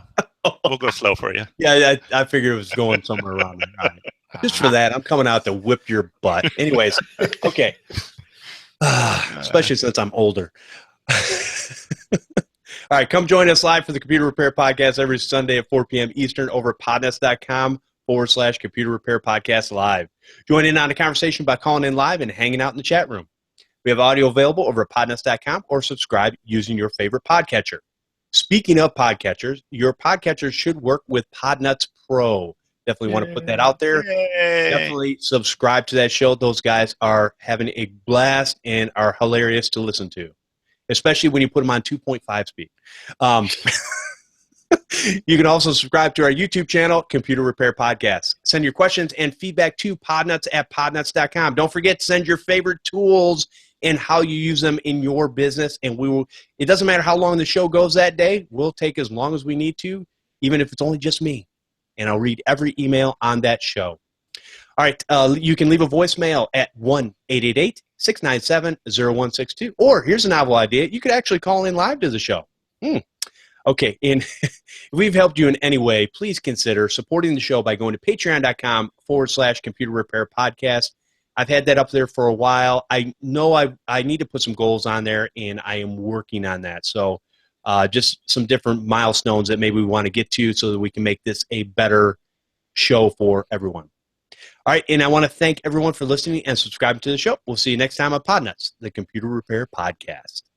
we'll go slow for you. Yeah, I figured it was going somewhere around there. All right. Just for that, I'm coming out to whip your butt. Anyways, okay. Especially since I'm older. All right, come join us live for the Computer Repair Podcast every Sunday at 4 p.m. Eastern over at podnutz.com/Computer Repair Podcast Live. Join in on the conversation by calling in live and hanging out in the chat room. We have audio available over at podnutz.com or subscribe using your favorite podcatcher. Speaking of podcatchers, your podcatcher should work with Podnutz Pro. Definitely want to put that out there. Yay. Definitely subscribe to that show. Those guys are having a blast and are hilarious to listen to, especially when you put them on 2.5 speed. You can also subscribe to our YouTube channel, Computer Repair Podcast. Send your questions and feedback to podnutz@podnutz.com. Don't forget to send your favorite tools and how you use them in your business. And we will. It doesn't matter how long the show goes that day. We'll take as long as we need to, even if it's only just me. And I'll read every email on that show. All right, you can leave a voicemail at 1-888-697-0162. Or here's a novel idea. You could actually call in live to the show. Okay, and if we've helped you in any way, please consider supporting the show by going to patreon.com/Computer Repair Podcast. I've had that up there for a while. I know I need to put some goals on there, and I am working on that. So just some different milestones that maybe we want to get to so that we can make this a better show for everyone. All right, and I want to thank everyone for listening and subscribing to the show. We'll see you next time on Podnutz, the Computer Repair Podcast.